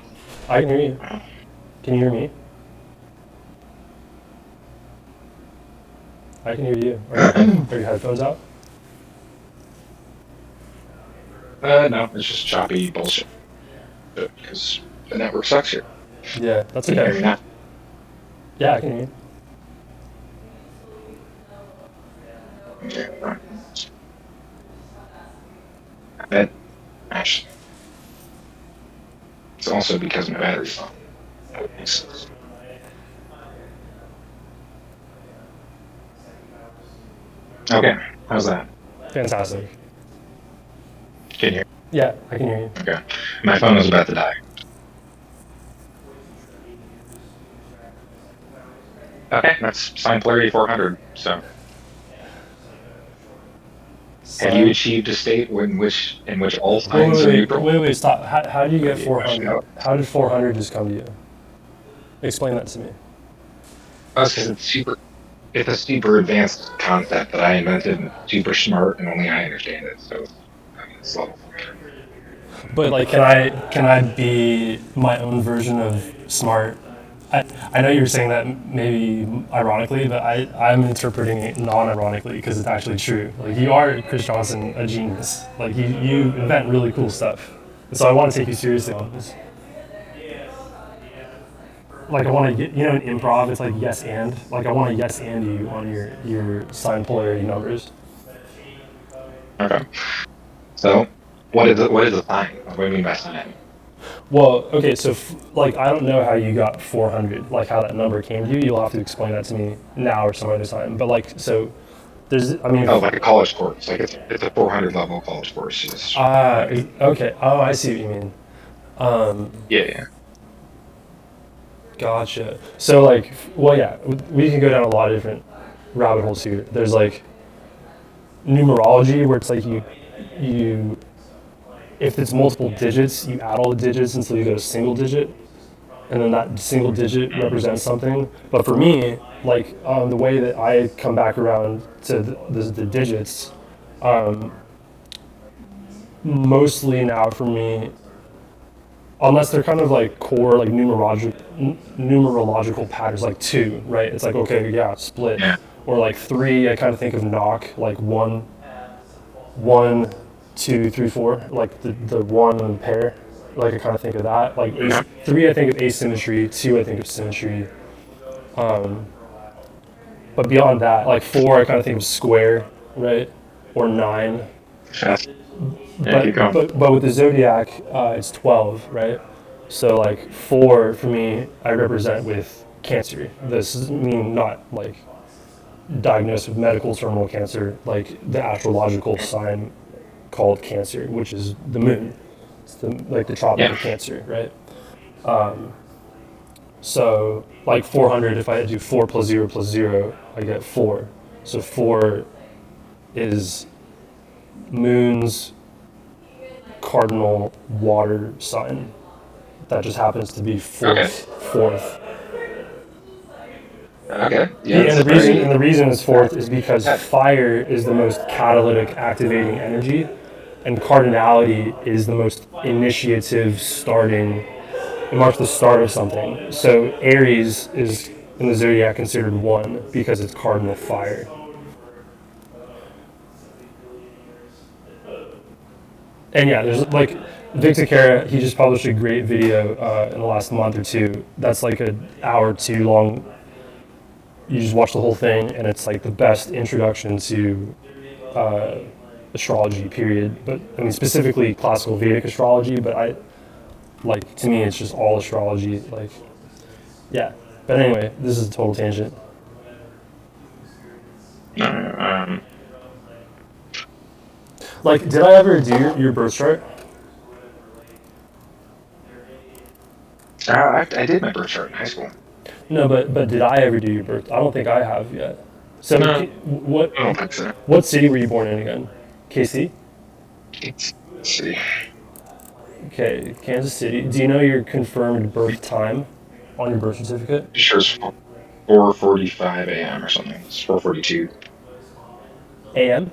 I can hear you. Can you hear me? I can hear you. Are your headphones out? No, it's just choppy bullshit. Because the network sucks here. Yeah, that's Can you hear me okay. now? Yeah, I can hear you. Okay. I bet. Actually, it's also because my battery's low. That makes sense. Okay, how's that? Fantastic. Can you hear? Yeah, I can hear you. Okay. My phone is about to die. Okay, that's sign polarity 400. So, have you achieved a state in which all signs are neutral? Wait, stop. How do you get Maybe a question. 400? How did 400 just come to you? Explain that to me. That's because it's super. It's a super advanced concept that I invented, and super smart, and only I understand it. So, I mean, it's level 400. But like, can I be my own version of smart? I know you're saying that maybe ironically, but I'm interpreting it non-ironically because it's actually true. Like you are, Chris Johnson, a genius. Like you invent really cool stuff. And so I want to take you seriously on this. like I want to get, in improv, it's like yes and. Like I want to yes and you on your sign polarity numbers. Okay. So, what is a sign? What do you mean by sign? Well, okay, so like I don't know how you got 400, like how that number came to you. You'll have to explain that to me now or some other time. But like, so there's, I mean, Oh, like a college course. Like it's a 400 level college course. Is okay. Oh, I see what you mean. yeah, yeah. Gotcha. So like, well, yeah, we can go down a lot of different rabbit holes here. There's like numerology where it's like you if it's multiple digits, you add all the digits until you get a single digit, and then that single digit represents something. But for me, like the way that I come back around to the digits, mostly now for me, unless they're kind of like core like numerological patterns, like 2, right? It's like okay, yeah, split, Yeah. or like 3. I kind of think of knock, like 1, 2, 3, 4, like the 1 and pair. Like I kind of think of that. Like 3, I think of asymmetry. 2, I think of symmetry. But beyond that, like 4, I kind of think of square, right? Or 9. Fast. Yeah, keep going. But with the zodiac, it's 12, right? So like 4 for me, I represent with Cancer. This is mean not like diagnosed with medical terminal cancer, like the astrological sign called Cancer, which is the moon. It's like the tropic of Cancer, right? So like 400, if I do 4 plus 0 plus 0, I get 4. So 4 is moon's cardinal water sign. That just happens to be fourth. Okay. Yeah, and the reason it's fourth is because fire is the most catalytic activating energy, and cardinality is the most initiative starting. It marks the start of something. So Aries is in the zodiac considered 1 because it's cardinal fire. And yeah, there's like Victor Kara, he just published a great video in the last month or two. That's like an hour or 2 long. You just watch the whole thing, and it's like the best introduction to astrology, period. But I mean, specifically classical Vedic astrology. But to me, it's just all astrology. Like, yeah. But anyway, this is a total tangent. Like, did I ever do your birth chart? I did my birth chart in high school. No, but did I ever do your birth? I don't think I have yet. So No. what I don't think so. what city were you born in again? KC? Let's see. Okay, Kansas City. Do you know your confirmed birth time on your birth certificate? Sure, it's 4:45 a.m. or something. It's 4:42. AM?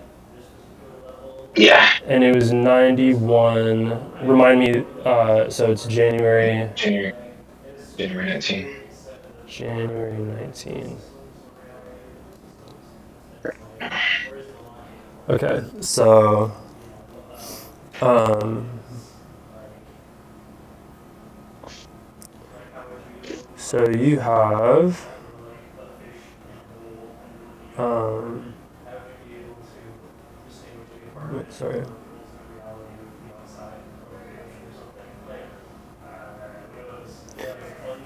Yeah. And it was 91. Remind me, so it's January January 19. January 19. Okay, so so you have wait, sorry.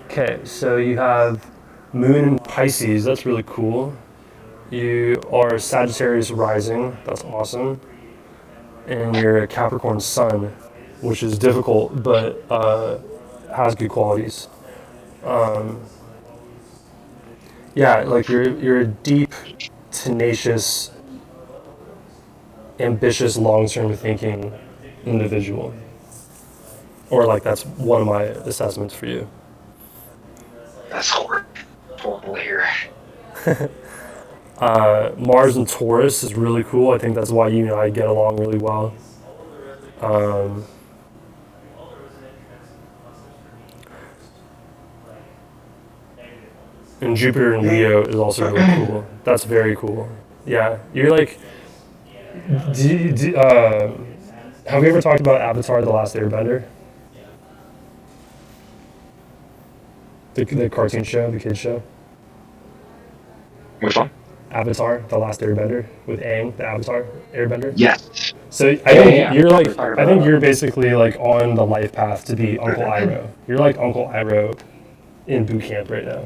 Okay, so you have Moon in Pisces. That's really cool. You are Sagittarius rising. That's awesome. And you're a Capricorn Sun, which is difficult but has good qualities. Yeah, like you're a deep, tenacious, ambitious, long-term thinking individual. Or like that's one of my assessments for you. That's horrible here. Mars and Taurus is really cool. I think that's why you and I get along really well. And Jupiter in Leo is also really cool. That's very cool. Yeah, you're like. Have we ever talked about Avatar: The Last Airbender? The cartoon show, the kids show. Which one? Avatar, The Last Airbender, with Aang, the Avatar Airbender. Yes. So I Yeah, think yeah, you're yeah. like, We're talking I think about- you're basically like on the life path to be Uncle Iroh. You're like Uncle Iroh in boot camp right now.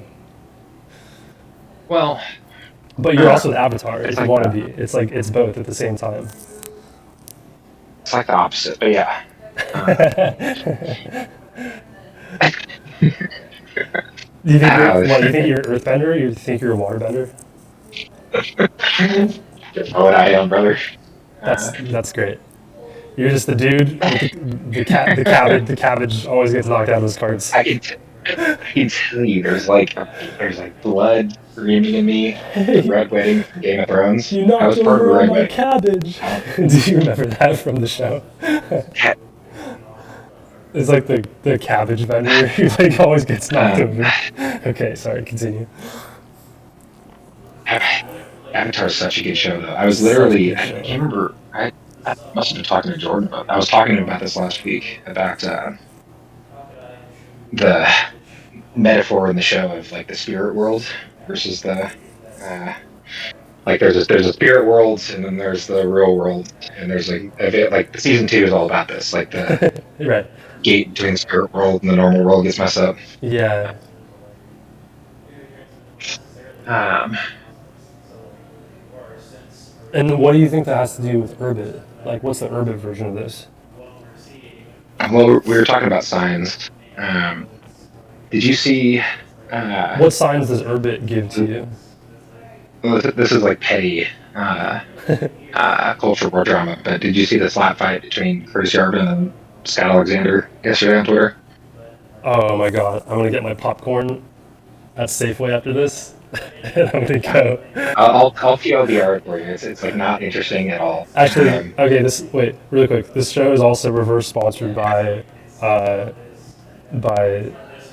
Well, But you're also the Avatar It's if you like want to that. be. It's like it's both at the same time. it's like the opposite, but yeah. Do you think Ah, you're what? You think you're Earthbender? Or you think you're a Waterbender? That's what I am, brother. That's great. You're just the dude with the cabbage. The cabbage always gets knocked out of his carts. I can tell you, there's like blood screaming in me. The Red Wedding from Game of Thrones. You I knocked was part of the over all Red my Wedding. cabbage. Do you remember that from the show? Cat- It's like the cabbage vendor who like always gets knocked over. Okay, sorry, continue. Avatar is such a good show, though. I was literally, Such a I good show. remember, I must have been talking to Jordan about. I was talking to him about this last week about the metaphor in the show of like the spirit world versus the like there's a spirit world and then there's the real world and there's like a bit like the season 2 is all about this like the Right. gate between the spirit world and the normal world gets messed up. Yeah. And what do you think that has to do with Urbit? Like, what's the Urbit version of this? Well, we were talking about signs. Did you see? What signs does Urbit give to you? Well, this is like petty culture war drama. But did you see the slap fight between Curtis Yarvin and Scott Alexander yesterday on Twitter? Oh my god, I'm gonna get my popcorn at Safeway after this, and I'm gonna go. I'll TLDR it for you. It's like not interesting at all. Actually, okay, wait, really quick. This show is also reverse sponsored by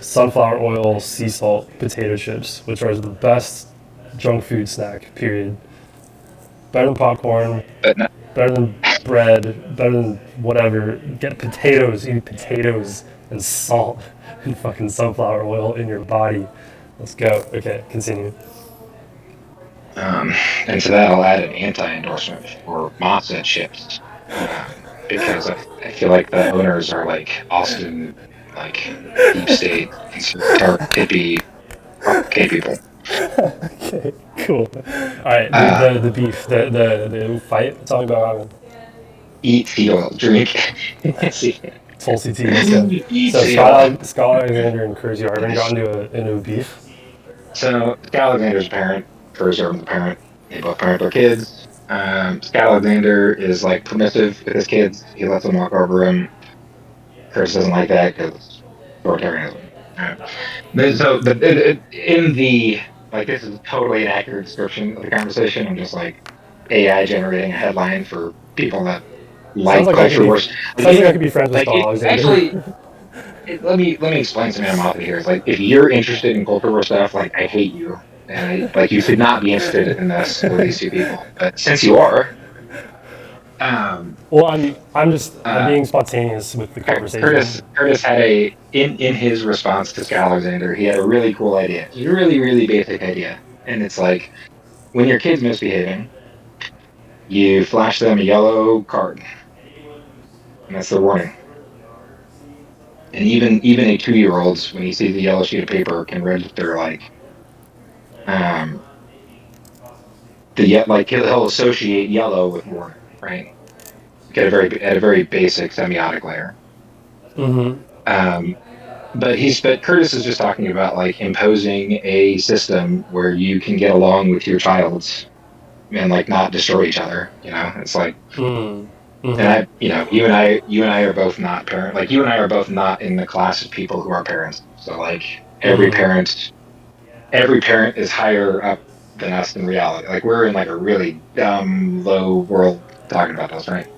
sunflower oil sea salt potato chips, which are the best junk food snack, period. Better than popcorn, But no, better than bread, better than whatever. Get potatoes, eat potatoes and salt and fucking sunflower oil in your body. Let's go. Okay, continue. and to that I'll add an anti-endorsement for Mazda chips because I feel like the owners are like Austin, like deep state, conservative, hippie, gay people. Okay, cool. All right, the beef, the fight. Tell me about it. Eat the oil, drink. See, Tulsi tea. Let's go. eat So the oil. Scott Alexander and Curtis Yarvin got into a beef. So Scott Alexander's a parent, Curtis Yarvin's a parent. They both parent their kids. Scott Alexander is like permissive with his kids. He lets them walk over him. Curtis doesn't like that because authoritarianism. So in the like, this is totally an accurate description of the conversation. I'm just like AI generating a headline for people that like Sounds like I could culture be- wars. Sounds like I could be friends with Like, Scott Alexander. let me explain some animosity here. It's like, if you're interested in culture war stuff, like, I hate you, and like you should not be interested in this with these two people. But since you are, Well, I'm being spontaneous with the conversation. Curtis had in his response to Scott Alexander, he had a really cool idea. A really, really basic idea. And it's like, when your kid's misbehaving, you flash them a yellow card. And that's the warning. And even a 2-year-old, when he sees a yellow sheet of paper, can register like he'll associate yellow with warning, right? At a very basic semiotic layer. Mm-hmm. But Curtis is just talking about like imposing a system where you can get along with your child and like not destroy each other. You know, it's like, Mm-hmm. and you and I are both not parent. Like, you and I are both not in the class of people who are parents. So like every parent is higher up than us in reality. Like, we're in like a really dumb, low world talking about this, right?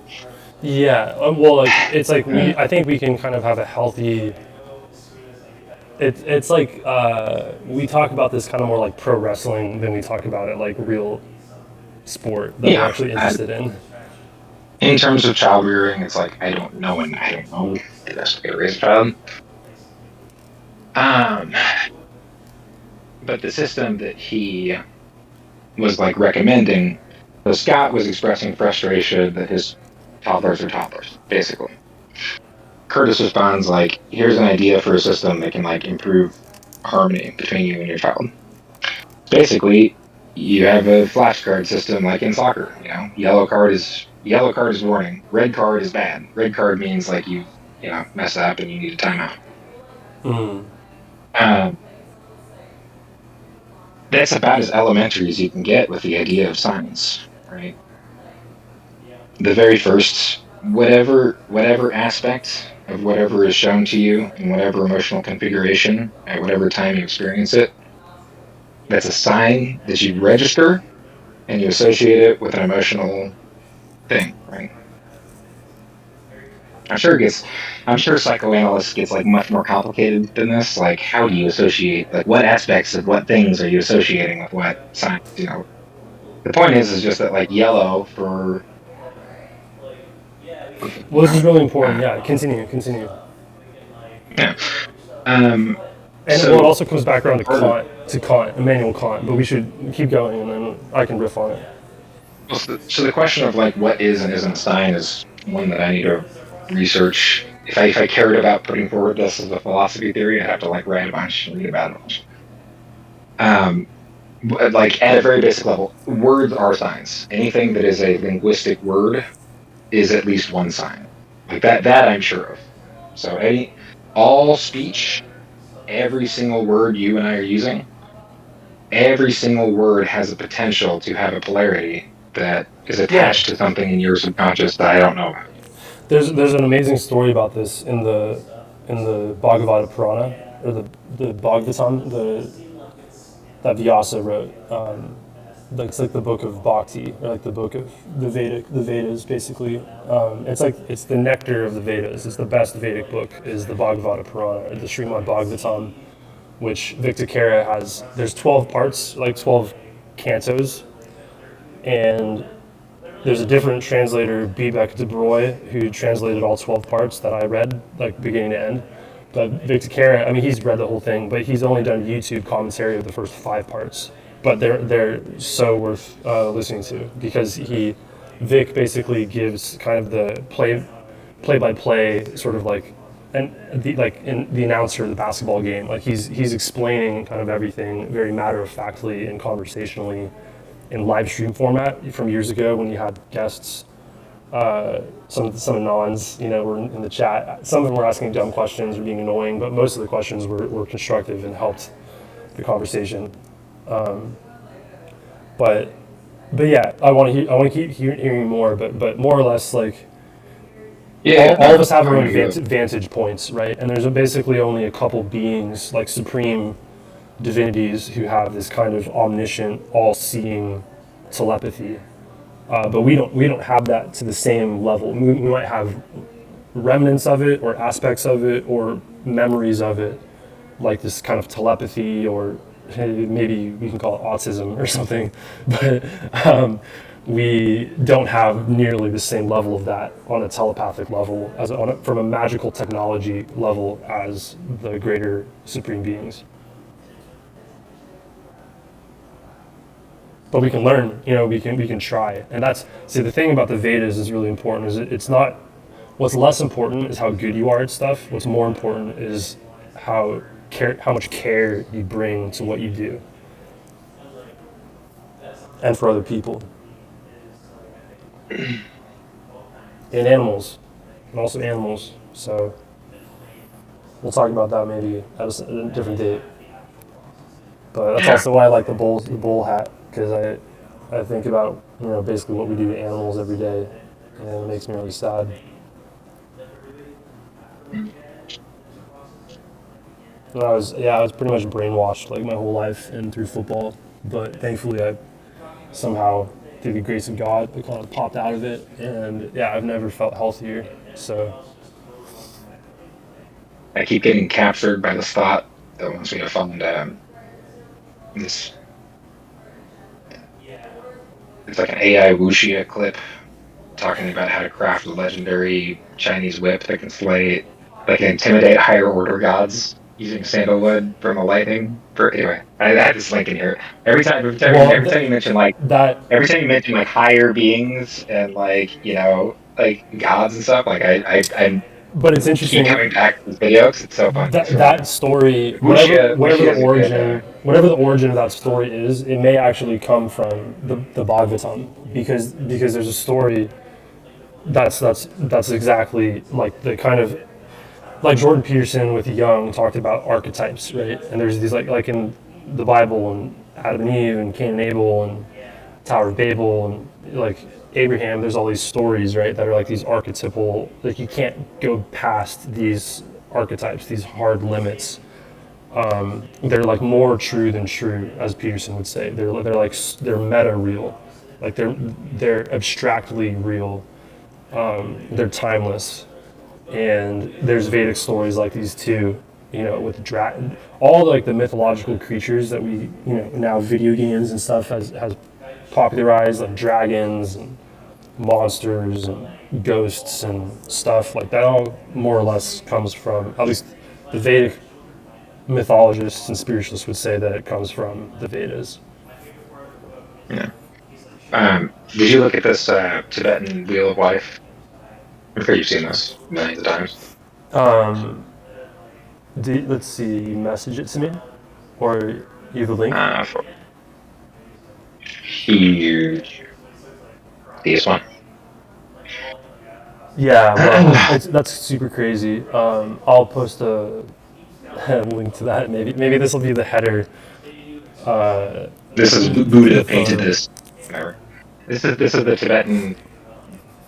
Yeah. Well, like it's like I think we can kind of have a healthy. It's like we talk about this kind of more like pro wrestling than we talk about it like real sport that we're actually interested in. In terms of child rearing, it's like, I don't know the best way to raise a child. but the system that he was like recommending, so Scott was expressing frustration that his toddlers are toddlers, basically. Curtis responds like, "Here's an idea for a system that can like improve harmony between you and your child." Basically, you have a flashcard system like in soccer. You know, yellow card is warning, red card is bad. Red card means like you messed up and you need a timeout. Mm. Um, that's about as elementary as you can get with the idea of science, right? The very first whatever aspect of whatever is shown to you in whatever emotional configuration at whatever time you experience it, that's a sign that you register and you associate it with an emotional thing, right? I'm sure psychoanalysis gets like much more complicated than this. Like, how do you associate, like, what aspects of what things are you associating with what signs? You know, the point is just that like yellow for Well, this is really important. uh, Yeah, continue. yeah. Um, And well, it so also comes back around to Kant, Immanuel Kant. But we should keep going, and then I can riff on it. so the question of like what is and isn't a sign is one that I need to research. If I cared about putting forward this as a philosophy theory, I'd have to like write a bunch and read about it a bunch. Um, like at a very basic level, words are signs. Anything that is a linguistic word is at least one sign. Like that I'm sure of. So all speech, every single word you and I are using, every single word has a potential to have a polarity that is Yeah, attached to something in your subconscious that I don't know about. there's an amazing story about this in the Bhagavata Purana, or the Bhagavatam, that Vyasa wrote. It's like the book of Bhakti, or like the book of the Vedas, basically. It's the nectar of the Vedas. It's the best Vedic book is the Bhagavata Purana, or the Srimad Bhagavatam, which Victor Kara has. There's 12 parts, like 12 cantos, and there's a different translator, Bibek de Broy, who translated all 12 parts that I read, like beginning to end. But Victor Kara, I mean, he's read the whole thing, but he's only done YouTube commentary of the first 5 parts. But they're so worth listening to, because Vic basically gives kind of the play by play sort of like, and the announcer of the basketball game. Like he's explaining kind of everything very matter of factly and conversationally in live stream format from years ago when you had guests. Some anons, were in the chat. Some of them were asking dumb questions or being annoying, but most of the questions were constructive and helped the conversation. But yeah, I want to keep hearing more. But more or less, like all of us have our own vantage points, right? And there's basically only a couple beings, like supreme divinities, who have this kind of omniscient, all-seeing telepathy. But we don't have that to the same level. We might have remnants of it, or aspects of it, or memories of it, like this kind of telepathy, or maybe we can call it autism or something. But we don't have nearly the same level of that on a telepathic level, from a magical technology level, as the greater supreme beings. But we can learn, we can try. And the thing about the Vedas is really important, is it's not, what's less important is how good you are at stuff. What's more important is how much care you bring to what you do, and for other people. And animals, so we'll talk about that maybe at a different date. But that's also why I like the bull hat, because I think about basically what we do to animals every day, and it makes me really sad. And I was pretty much brainwashed like my whole life and through football, but thankfully I somehow, through the grace of God, I kind of popped out of it, and yeah, I've never felt healthier. So I keep getting captured by this thought that wants me to fund this. It's like an AI Wuxia clip talking about how to craft a legendary Chinese whip that can intimidate higher order gods. using sandalwood from the lightning. For anyway, I had this link in here. Well, Every time you mention like that, every time you mention like higher beings and like like gods and stuff, like I but it's keep interesting. coming back to the videos. It's so funny. That story, Wuxia is a good. whatever the origin of that story is, it may actually come from the Bhagavatam, because there's a story that's exactly like the kind of, like Jordan Peterson with Young talked about archetypes, right? And there's these like in the Bible, and Adam and Eve and Cain and Abel and Tower of Babel and like Abraham. There's all these stories, right, that are like these archetypal. Like you can't go past these archetypes, these hard limits. They're like more true than true, as Peterson would say. They're meta real, like they're abstractly real. They're timeless, and there's Vedic stories like these too. With all like the mythological creatures that we now video games and stuff has popularized, like dragons and monsters and ghosts and stuff like that. All more or less comes from, at least the Vedic mythologists and spiritualists would say, that it comes from the Vedas. Yeah. Did you look at this Tibetan Wheel of Life? I'm sure you've seen this millions of times. Um, let's see, you message it to me, or you have a link? Huge. This one. Yeah, well, that's super crazy. I'll post a link to that. Maybe this will be the header. This is Buddha painted this. Whatever. This is the Tibetan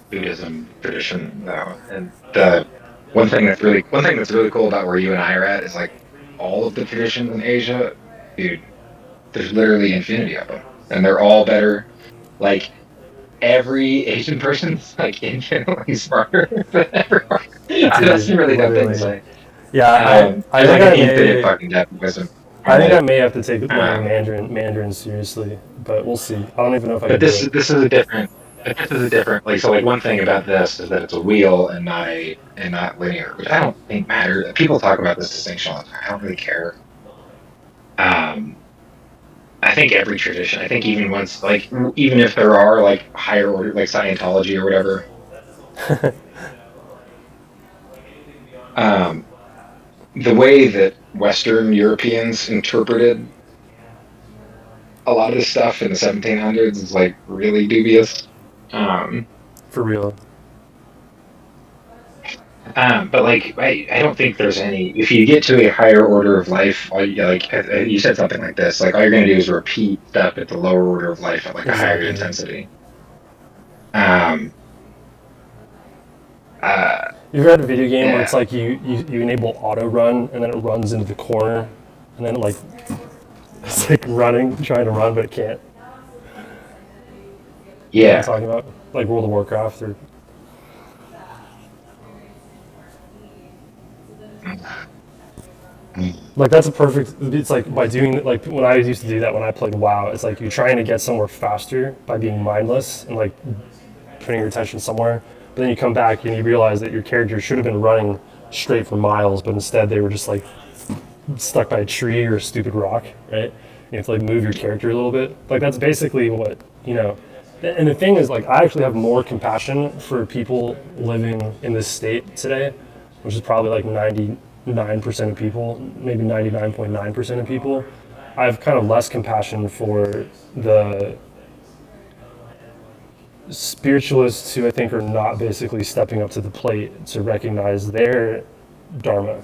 Buddhism tradition, though, and the one thing that's really cool about where you and I are at is like all of the traditions in Asia, dude. There's literally infinity of them, and they're all better. Like every Asian person's like infinitely smarter than everyone. That's a really dumb thing to say. Yeah, I think like an infinite fucking depth of wisdom. I think I may have to take Mandarin seriously, but we'll see. I don't even know if I can. But this is a different. This is a different. Like so, like one thing about this is that it's a wheel and not linear, which I don't think matters. People talk about this distinction all the time. I don't really care. I think every tradition. I think even if there are like higher order, like Scientology or whatever. The way that Western Europeans interpreted a lot of this stuff in the 1700s is like really dubious. For real. But like, I don't think there's any. If you get to a higher order of life, like you said something like this, like all you're gonna do is repeat stuff at the lower order of life at like a higher intensity. You've ever had a video game where it's like you enable auto run and then it runs into the corner, and then it's like trying to run, but it can't. Yeah. You know what I'm talking about, like World of Warcraft or. Like that's a perfect. It's like by doing like when I used to do that when I played WoW. It's like you're trying to get somewhere faster by being mindless and like putting your attention somewhere. But then you come back and you realize that your character should have been running straight for miles, but instead they were just like stuck by a tree or a stupid rock, right? You have to like move your character a little bit. Like that's basically what. And the thing is, like, I actually have more compassion for people living in this state today, which is probably like 99% of people, maybe 99.9% of people. I have kind of less compassion for the spiritualists who I think are not basically stepping up to the plate to recognize their dharma,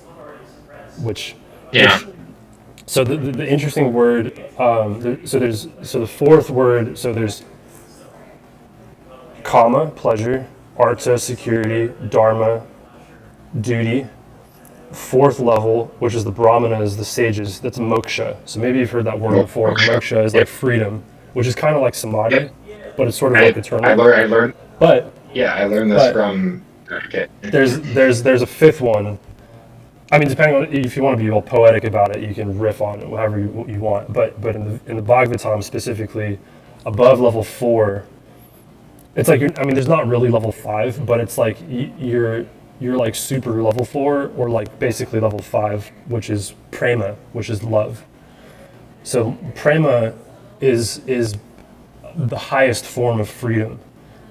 which so the interesting word, so the fourth word, so there's kama, pleasure, artha, security, dharma, duty. Fourth level, which is the brahmanas, the sages, that's moksha. So maybe you've heard that word before. Moksha is like freedom, which is kind of like samadhi, but it's sort of like eternal. I learned. But yeah, I learned this from. Okay. There's a fifth one. I mean, depending on if you want to be all poetic about it, you can riff on it however you want. But in the Bhagavatam specifically, above level 4, it's like there's not really level 5, but it's like you're you're like super level 4 or like basically level 5, which is prema, which is love. So prema is the highest form of freedom.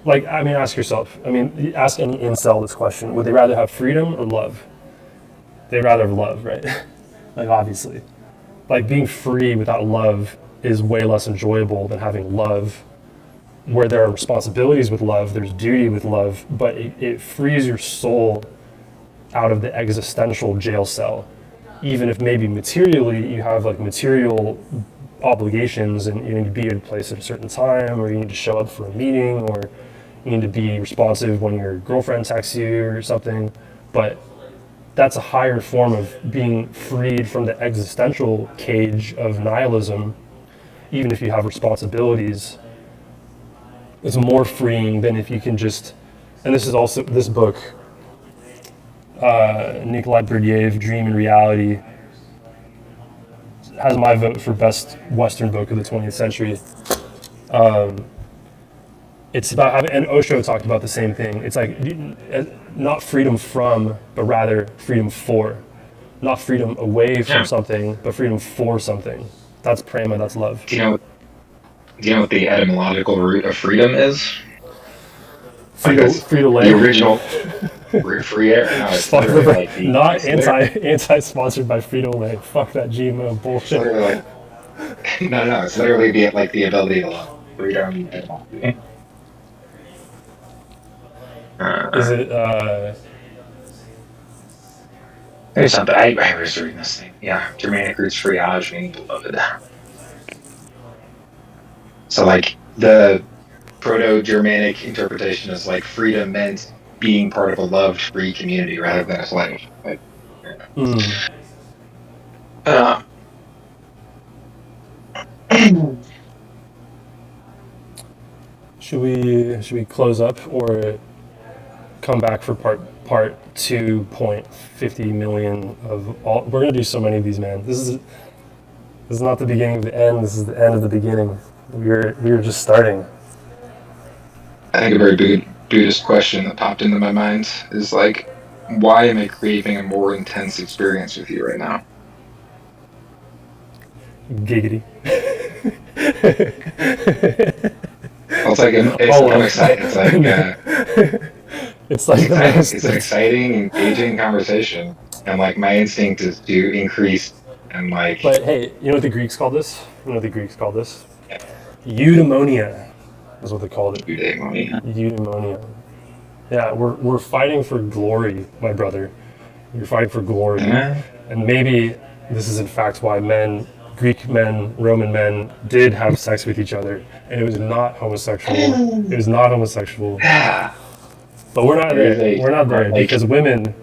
Like, I mean, ask yourself. I mean, ask any incel this question: would they rather have freedom or love? They'd rather have love, right? Like, obviously, like being free without love is way less enjoyable than having love, where there are responsibilities with love, there's duty with love, but it frees your soul out of the existential jail cell. Even if maybe materially you have like material obligations and you need to be in a place at a certain time, or you need to show up for a meeting, or you need to be responsive when your girlfriend texts you or something, but that's a higher form of being freed from the existential cage of nihilism. Even if you have responsibilities, it's more freeing than if you can just, and this is also this book, Nikolai Berdyaev, Dream and Reality, has my vote for best Western book of the 20th century. It's about having, and Osho talked about the same thing. It's like not freedom from, but rather freedom for. Not freedom away from something, but freedom for something. That's prema, that's love. Do you know what the etymological root of freedom is? Frito-Lay. The original free air. No, it's literally like the, not anti-sponsored by Frito-Lay. Fuck that GMO bullshit. Like, no, it's literally the ability to love. Freedom. Is it? There's something. I was reading this thing. Yeah, Germanic roots friage meaning beloved. So like the Proto-Germanic interpretation is like freedom meant being part of a loved, free community rather than a slave. Like, should we close up or come back for part 2.50 million of all? We're gonna do so many of these, man. This is not the beginning of the end. This is the end of the beginning. We're just starting. I think a very Buddhist question that popped into my mind is like, why am I craving a more intense experience with you right now? Giggity. Well, it's like I'm excited. It's like it's an exciting, engaging conversation, and like my instinct is to increase and like. But hey, you know what the Greeks called this? Yeah. Eudaimonia is what they called it. Eudaimonia. Yeah, we're fighting for glory, my brother. We're fighting for glory, and maybe this is in fact why Greek men, Roman men did have sex with each other, and it was not homosexual. It was not homosexual. But we're not there. We're not there because women,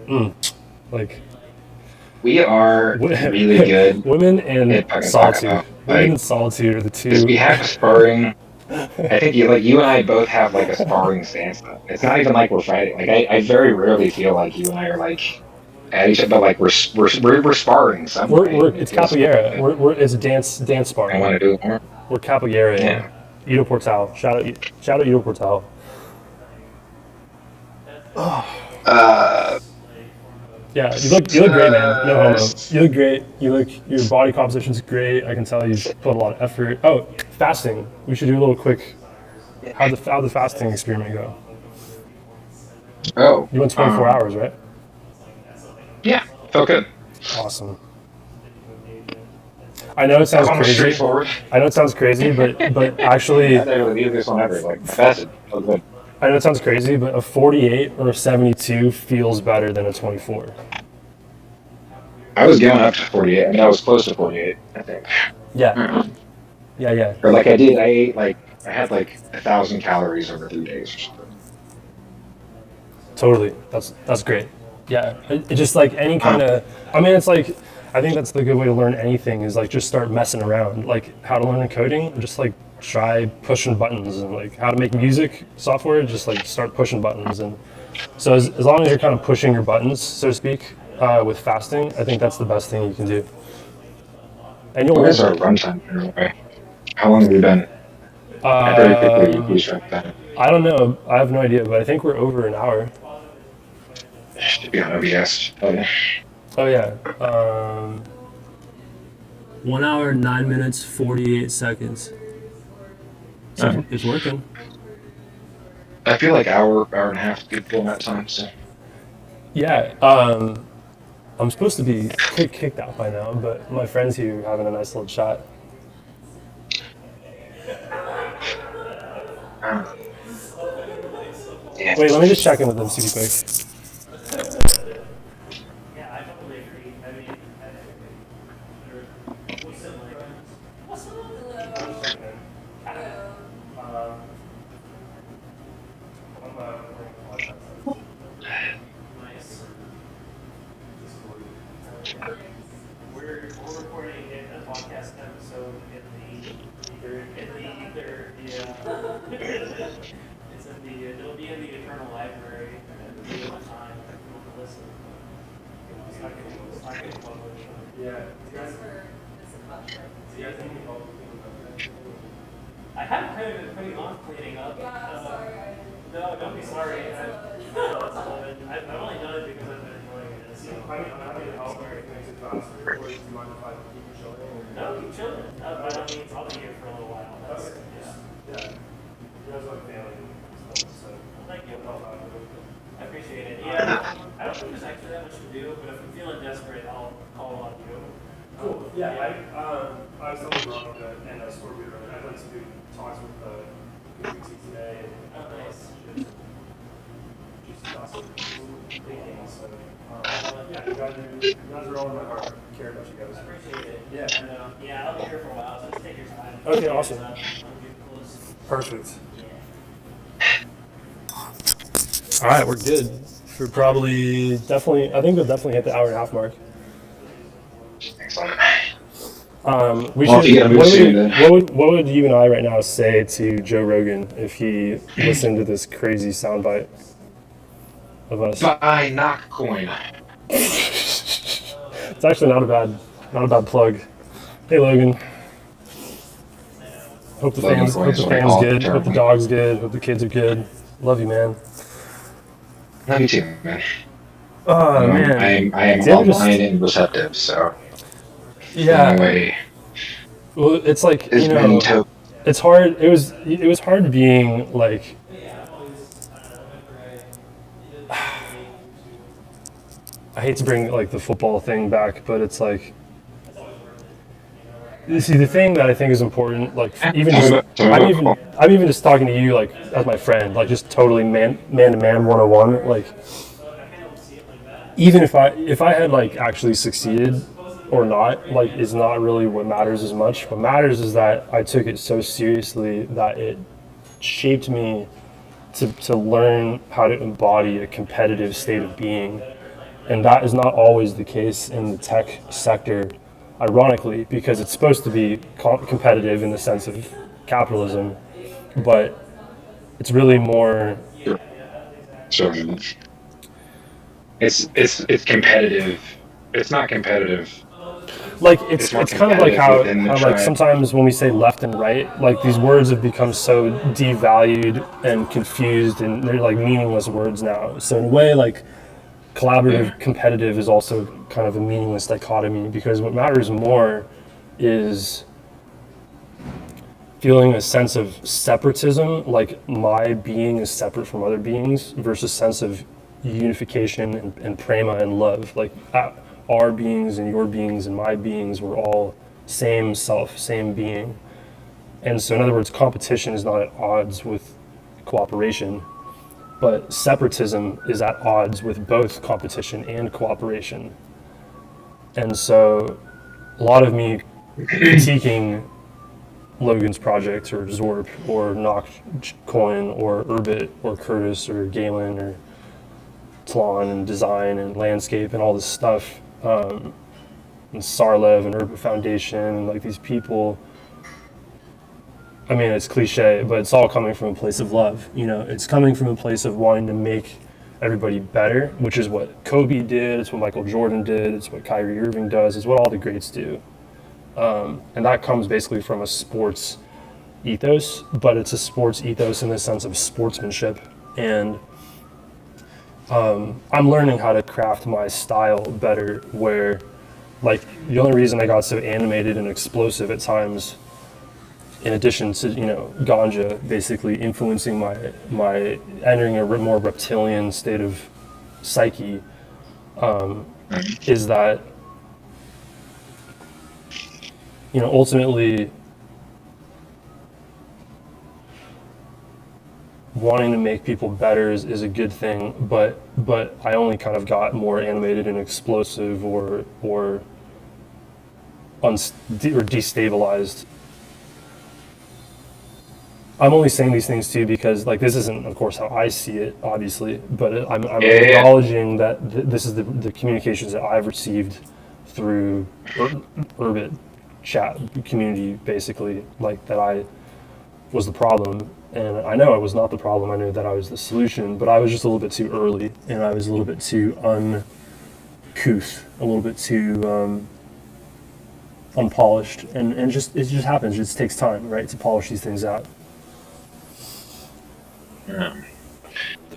we are really good. Women and solitude. Women and solitude are the two. We have sparring. I think you and I both have like a sparring stance. It's not even like we're fighting. Like I very rarely feel like you and I are like at each other, but like we're sparring. It's capoeira. It's dance sparring. I want to do it more. We're capoeira. Yeah. Ido Portal. Shout out Ido Portal. Yeah, you look great, man. No homo. You look great. Your body composition's great. I can tell you put a lot of effort. Oh, fasting. We should do a little quick. How'd the fasting experiment go? Oh, you went 24 hours, right? Yeah, felt good. Awesome. I know it sounds crazy. Straightforward. I know it sounds crazy, but actually, I never did this one ever. Like fasted, felt good. I know it sounds crazy, but a 48 or a 72 feels better than a 24. I was going up to 48. I mean, I was close to 48, I think. Yeah. Yeah. Or like I ate like, I had like 1,000 calories over 3 days or something. Totally. That's great. Yeah. It just like any kind of, I mean, it's like, I think that's the good way to learn anything is like just start messing around. Like how to learn coding, just like try pushing buttons, and like how to make music software, just like start pushing buttons. And so as long as you're kind of pushing your buttons, so to speak, with fasting, I think that's the best thing you can do. And you'll What is our runtime here? How long have we been? Very quickly, I don't know. I have no idea, but I think we're over an hour. Should be on OBS. Oh, yeah. Oh yeah. 1 hour, 9 minutes, 48 seconds. So it's working. I feel like hour and a half is good format time. So Yeah. I'm supposed to be kicked out by now, but my friend's here having a nice little chat. yeah. Wait, let me just check in with them super quick. Yeah, I totally agree. I mean, what's we're recording a podcast episode in it'll be in the Eternal Library at the time if you want to listen. It's not getting published. Yeah. Do you guys think I haven't kind of been putting on cleaning up. No, don't be sorry. I've only done it because I've been enjoying it. So. I'm happy to help or it makes it faster. Or do you mind if I keep chilling? No, keep chilling. By all means, I'll be here for a little while. Yeah. You guys are like family and stuff, so thank you. I appreciate it. Yeah, I don't think there's actually that much to do, but if I'm feeling desperate, I'll call on you. Cool. Yeah, I was telling Veronica and Scorpio, I'd like to do talks with PPT today. Oh, nice. Just awesome thinking. So, yeah, you guys are all in my heart. I care about you guys. I appreciate it. Yeah. Yeah, I'll be here for a while, so just take your time. Okay, awesome. Perfect. All right, we're good. For probably, definitely, I think we'll definitely hit the hour and a half mark. Excellent. We Well, should. yeah, What would you and I right now say to Joe Rogan if he listened to this crazy soundbite of us? Buy Knockcoin. It's actually not a bad plug. Hey Logan. Hope the fans good. Hope the dog's good. Hope the kids are good. Love you, man. Love you too, man. Oh man. I am online and receptive, so. Yeah. Anyway, well, it's like it's hard. It was hard being like. I hate to bring like the football thing back, but it's like. You see, the thing that I think is important, like even just, I'm even just talking to you like as my friend, like just totally man to man 101. Like, even if I had like actually succeeded or not, like is not really what matters as much. What matters is that I took it so seriously that it shaped me to learn how to embody a competitive state of being, and that is not always the case in the tech sector. Ironically, because it's supposed to be competitive in the sense of capitalism, but it's really more. So it's competitive. It's not competitive. Like it's kind of like how like sometimes when we say left and right, like these words have become so devalued and confused, and they're like meaningless words now. So in a way, like. Collaborative, competitive is also kind of a meaningless dichotomy because what matters more is feeling a sense of separatism, like my being is separate from other beings, versus sense of unification and prema and love. Like our beings and your beings and my beings were all same self, same being. And so in other words, competition is not at odds with cooperation. But separatism is at odds with both competition and cooperation. And so a lot of me critiquing Logan's project or Zorp or Knockcoin or Urbit or Curtis or Galen or Tlon and design and landscape and all this stuff, and Sarlev and Urbit Foundation and like these people. I mean, it's cliche, but it's all coming from a place of love. You know, it's coming from a place of wanting to make everybody better, which is what Kobe did. It's what Michael Jordan did. It's what Kyrie Irving does. It's what all the greats do. And that comes basically from a sports ethos, but it's a sports ethos in the sense of sportsmanship. And I'm learning how to craft my style better. Where, like, the only reason I got so animated and explosive at times, in addition to ganja basically influencing my entering a more reptilian state of psyche, is that ultimately wanting to make people better is a good thing, but I only kind of got more animated and explosive or destabilized. I'm only saying these things too because, like, this isn't, of course, how I see it, obviously, but I'm Yeah. acknowledging that this is the communications that I've received through Urbit chat community, basically, like, that I was the problem. And I know I was not the problem. I knew that I was the solution, but I was just a little bit too early, and I was a little bit too uncouth, a little bit too unpolished, and it just happens. It just takes time, right, to polish these things out. Um,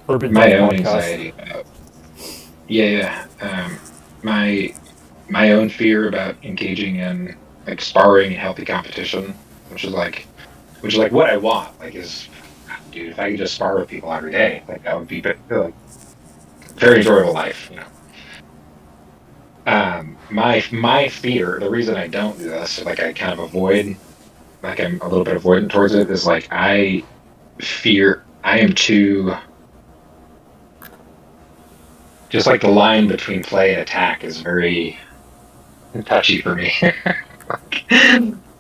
Urban my Dev own Podcast. anxiety about yeah, yeah. My own fear about engaging in like sparring and healthy competition, which is like what I want. Like, is dude, if I could just spar with people every day, like that would be like very enjoyable life, you know. My fear, the reason I don't do this, like I kind of avoid, like I'm a little bit avoidant towards it, is like I fear I am too, just like the line between play and attack is very touchy for me.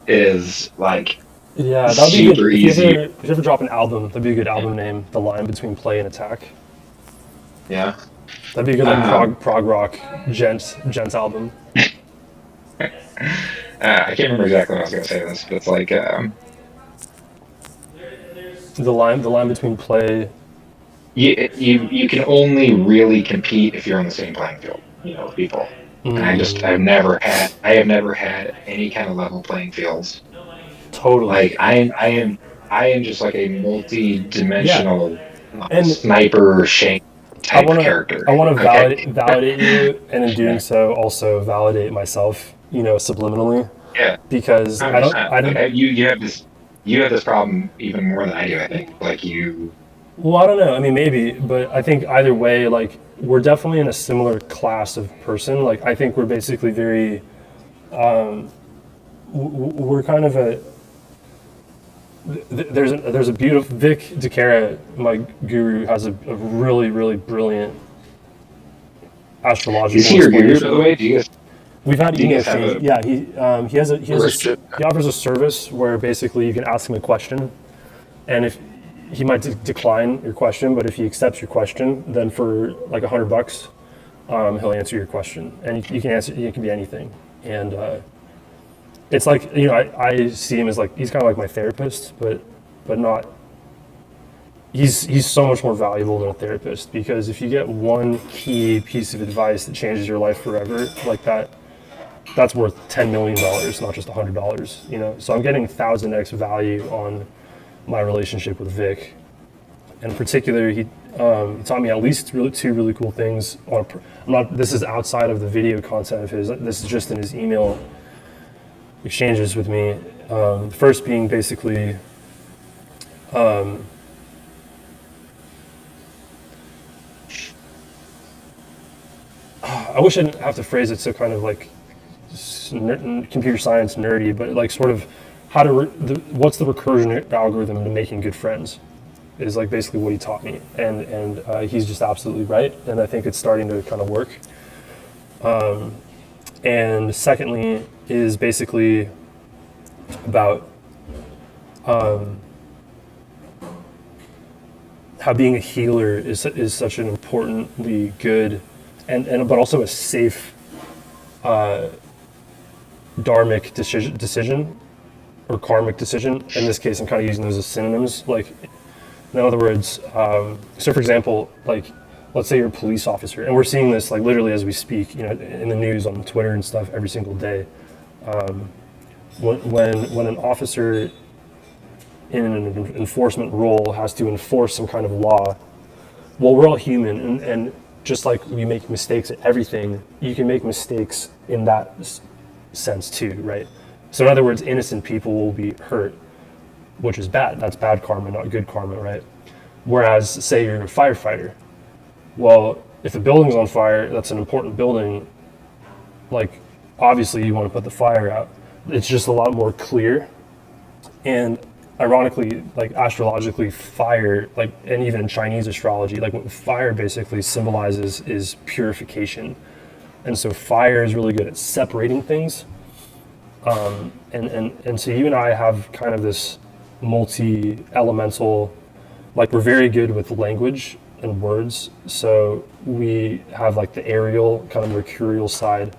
Is like Yeah, that would be good. super If you easy. ever drop an album, that'd be a good album name. The line between play and attack. Yeah. That'd be a good, like, Um, prog rock gent album. I can't remember exactly what I was gonna say this, but it's like The line between play. you can only really compete if you're on the same playing field, you know, with people. And Mm, I have never had any kind of level playing fields. totally. Like I am just like a Yeah, multi-dimensional and sniper shank I type wanna character. I wanna Okay. validate you, and in doing so, also validate myself. Subliminally, Yeah, because 100%. I Like don't. you have this problem even more than I do. I think. Like you. Well, I don't know. I mean, maybe, but I think either way, like, we're definitely in a similar class of person. Like, I think we're basically very, we're kind of a. There's a beautiful Vic DeCara, my guru, has a really brilliant Is astrological he your guru, by the explanation. way? We've had Do you email guys have exchange. a Yeah, relationship? he offers a service where basically you can ask him a question, and if he might decline your question, but if he accepts your question, then for like $100, he'll answer your question, and you can answer. It can be anything, and it's like, I see him as, like, he's kind of like my therapist, but not. He's so much more valuable than a therapist, because if you get one key piece of advice that changes your life forever, like that, that's worth $10 million, not just $100. So I'm getting 1,000x value on my relationship with Vic. And in particular, he taught me at least two really cool things. I'm not. This is outside of the video content of his. This is just in his email exchanges with me. The first being basically, I wish I didn't have to phrase it so kind of like computer science nerdy, but like sort of how to what's the recursion algorithm to making good friends, is like basically what he taught me, and he's just absolutely right, and I think it's starting to kind of work. And secondly is basically about how being a healer is such an importantly good and but also a safe dharmic decision or karmic decision. In this case, I'm kind of using those as synonyms. Like, in other words, so for example, like, let's say you're a police officer, and we're seeing this like literally as we speak, in the news, on Twitter and stuff, every single day. When an officer in an enforcement role has to enforce some kind of law, well, we're all human, and just like we make mistakes at everything, you can make mistakes in that sense too, right? So in other words, innocent people will be hurt, which is bad. That's bad karma, not good karma, right? Whereas, say you're a firefighter, well, if a building's on fire, that's an important building, like, obviously you want to put the fire out. It's just a lot more clear. And ironically, like astrologically, fire, like, and even in Chinese astrology, like what fire basically symbolizes is purification. And so fire is really good at separating things. And so you and I have kind of this multi-elemental, like we're very good with language and words. So we have like the aerial, kind of mercurial side.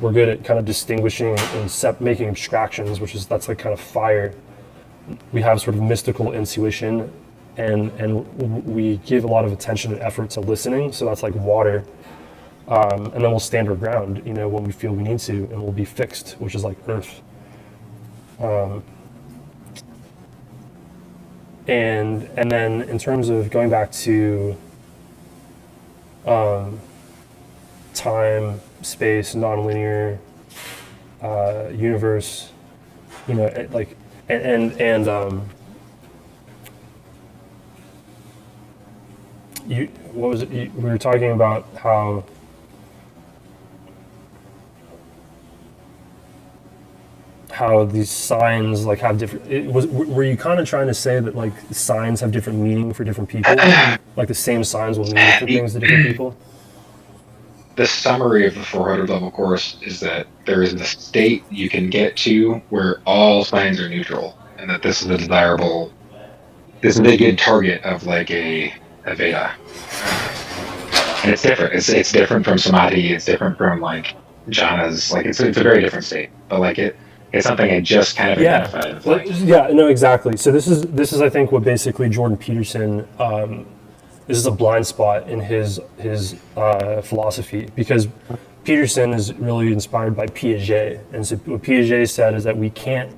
We're good at kind of distinguishing and making abstractions, that's like kind of fire. We have sort of mystical intuition, and we give a lot of attention and effort to listening. So that's like water. And then we'll stand our ground, when we feel we need to, and we'll be fixed, which is like earth. And then in terms of going back to time, space, nonlinear, universe, like, what was it? We were talking about how these signs like have different. Were you kind of trying to say that like signs have different meaning for different people? Like the same signs will mean different things to different people? The summary of the 400 level course is that there is a state you can get to where all signs are neutral, and that this is a good target of like a Veda. And it's different. It's different from samadhi. It's different from like jhanas. Like it's a very different state. But like it's something I just kind of identified with. Like, yeah, no, exactly. So this is I think what basically Jordan Peterson. This is a blind spot in his philosophy, because Peterson is really inspired by Piaget, and so what Piaget said is that we can't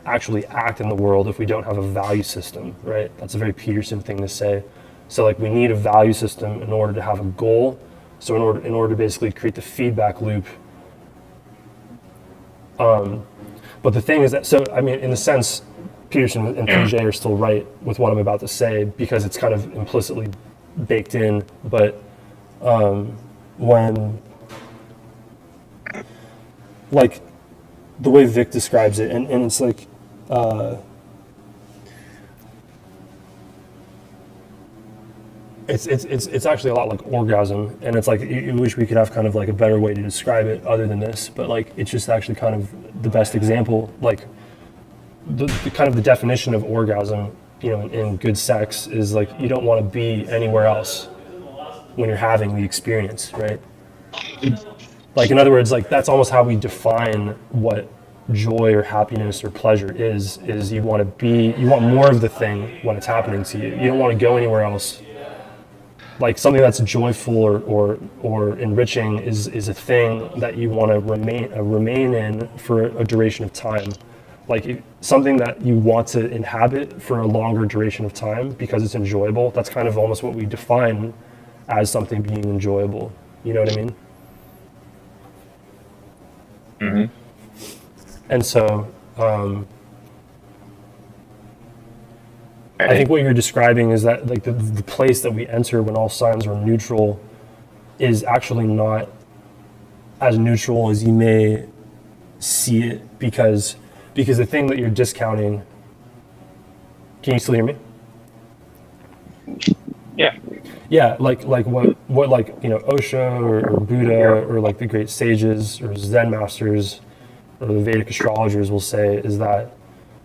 actually act in the world if we don't have a value system, right? That's a very Peterson thing to say. So like we need a value system in order to have a goal. So in order to basically create the feedback loop. But the thing is that, so I mean, in a sense, Peterson and Piaget are still right with what I'm about to say, because it's kind of implicitly baked in. But when, like, the way Vic describes it, and it's like, it's actually a lot like orgasm, and it's like I wish we could have kind of like a better way to describe it other than this, but like it's just actually kind of the best example. Like the kind of the definition of orgasm, in good sex is like you don't want to be anywhere else when you're having the experience, right? Like in other words, like that's almost how we define what joy or happiness or pleasure is you want more of the thing when it's happening to you. You don't want to go anywhere else. Like something that's joyful or enriching is a thing that you want to remain in for a duration of time. Like something that you want to inhabit for a longer duration of time because it's enjoyable. That's kind of almost what we define as something being enjoyable. You know what I mean? Mm-hmm. And so I think what you're describing is that like the place that we enter when all signs are neutral is actually not as neutral as you may see it, because the thing that you're discounting. Can you still hear me? Yeah. Yeah, like what like Osho or Buddha or like the great sages or Zen masters or the Vedic astrologers will say is that,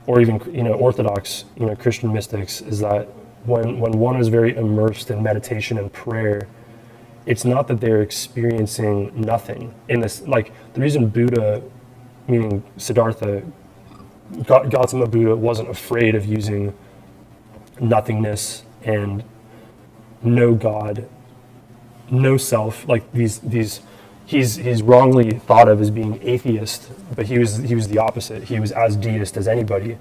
or even Orthodox Christian mystics, is that when one is very immersed in meditation and prayer, it's not that they're experiencing nothing in this. Like the reason Buddha, meaning Siddhartha, Gautama Buddha, wasn't afraid of using nothingness and no God, no self, like these he's wrongly thought of as being atheist, but he was the opposite. He was as deist as anybody.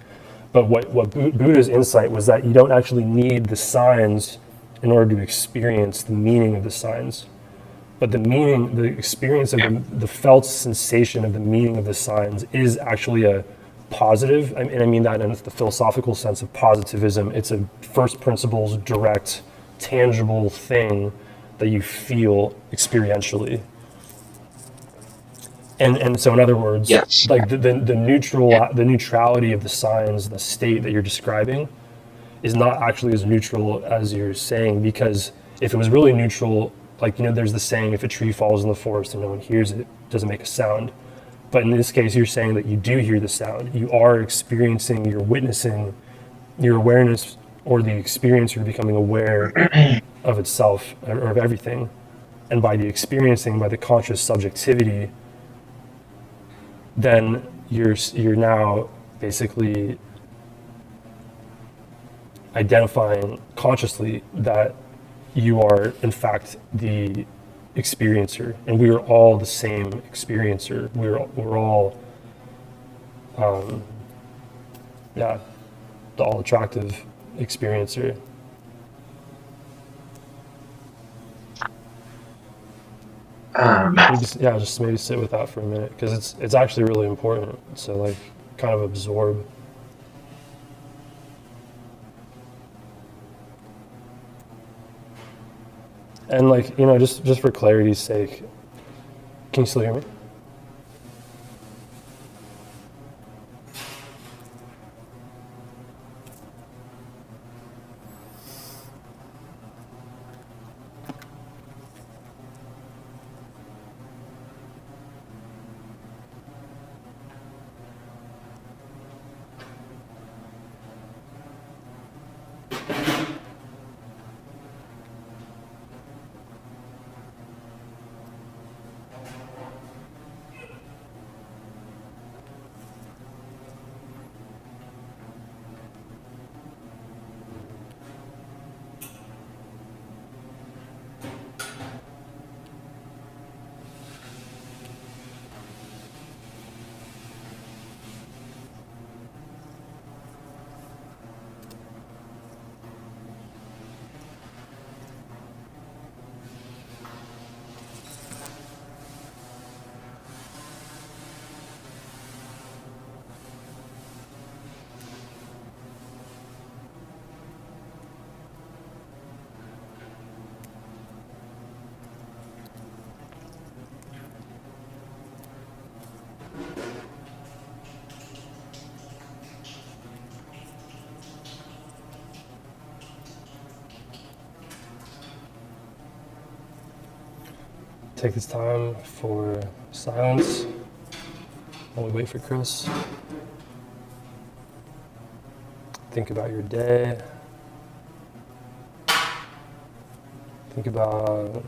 But what Buddha's insight was that you don't actually need the signs in order to experience the meaning of the signs. But the experience of the felt sensation of the meaning of the signs is actually a positive, and I mean that in the philosophical sense of positivism. It's a first principles, direct, tangible thing that you feel experientially. And so in other words, Yes. like the neutrality of the signs, the state that you're describing, is not actually as neutral as you're saying, because if it was really neutral, like, there's the saying, if a tree falls in the forest and no one hears it, it doesn't make a sound. But in this case, you're saying that you do hear the sound. You are experiencing, you're witnessing, your awareness or the experience, you're becoming aware of itself or of everything. And by the experiencing, by the conscious subjectivity, then you're now basically identifying consciously that you are in fact the experiencer, and we are all the same experiencer. We're all yeah, the all attractive experiencer. Just maybe sit with that for a minute, because it's actually really important. So like, kind of absorb. And like, just for clarity's sake, can you still hear me? Take this time for silence while we wait for Chris. Think about your day. Think about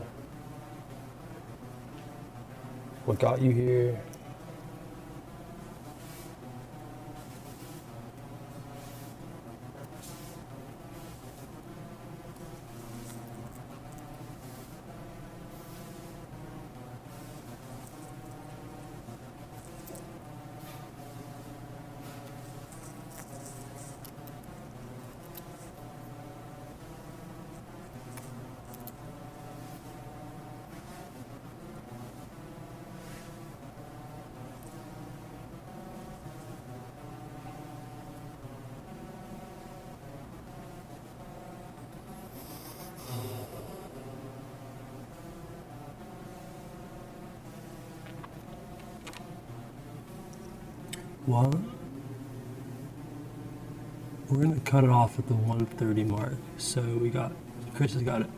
what got you here. Well, we're going to cut it off at the 1:30 mark. So Chris has got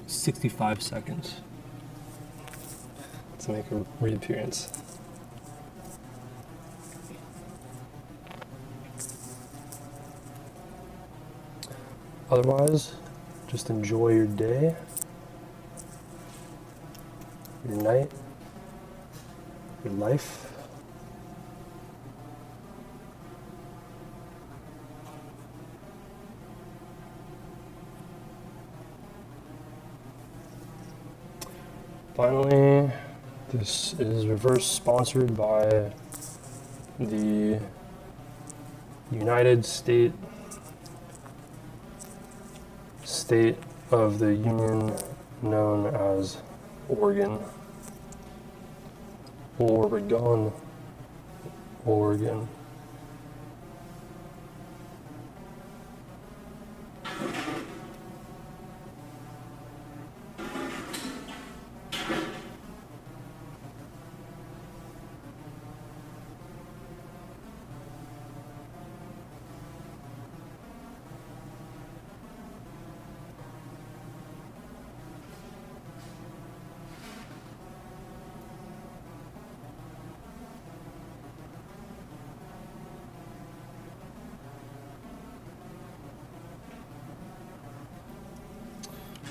65 seconds to make a reappearance. Otherwise, just enjoy your day, your night, your life. Finally, this is reverse sponsored by the United States state of the Union known as Oregon? Oregon. Oregon.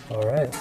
All right.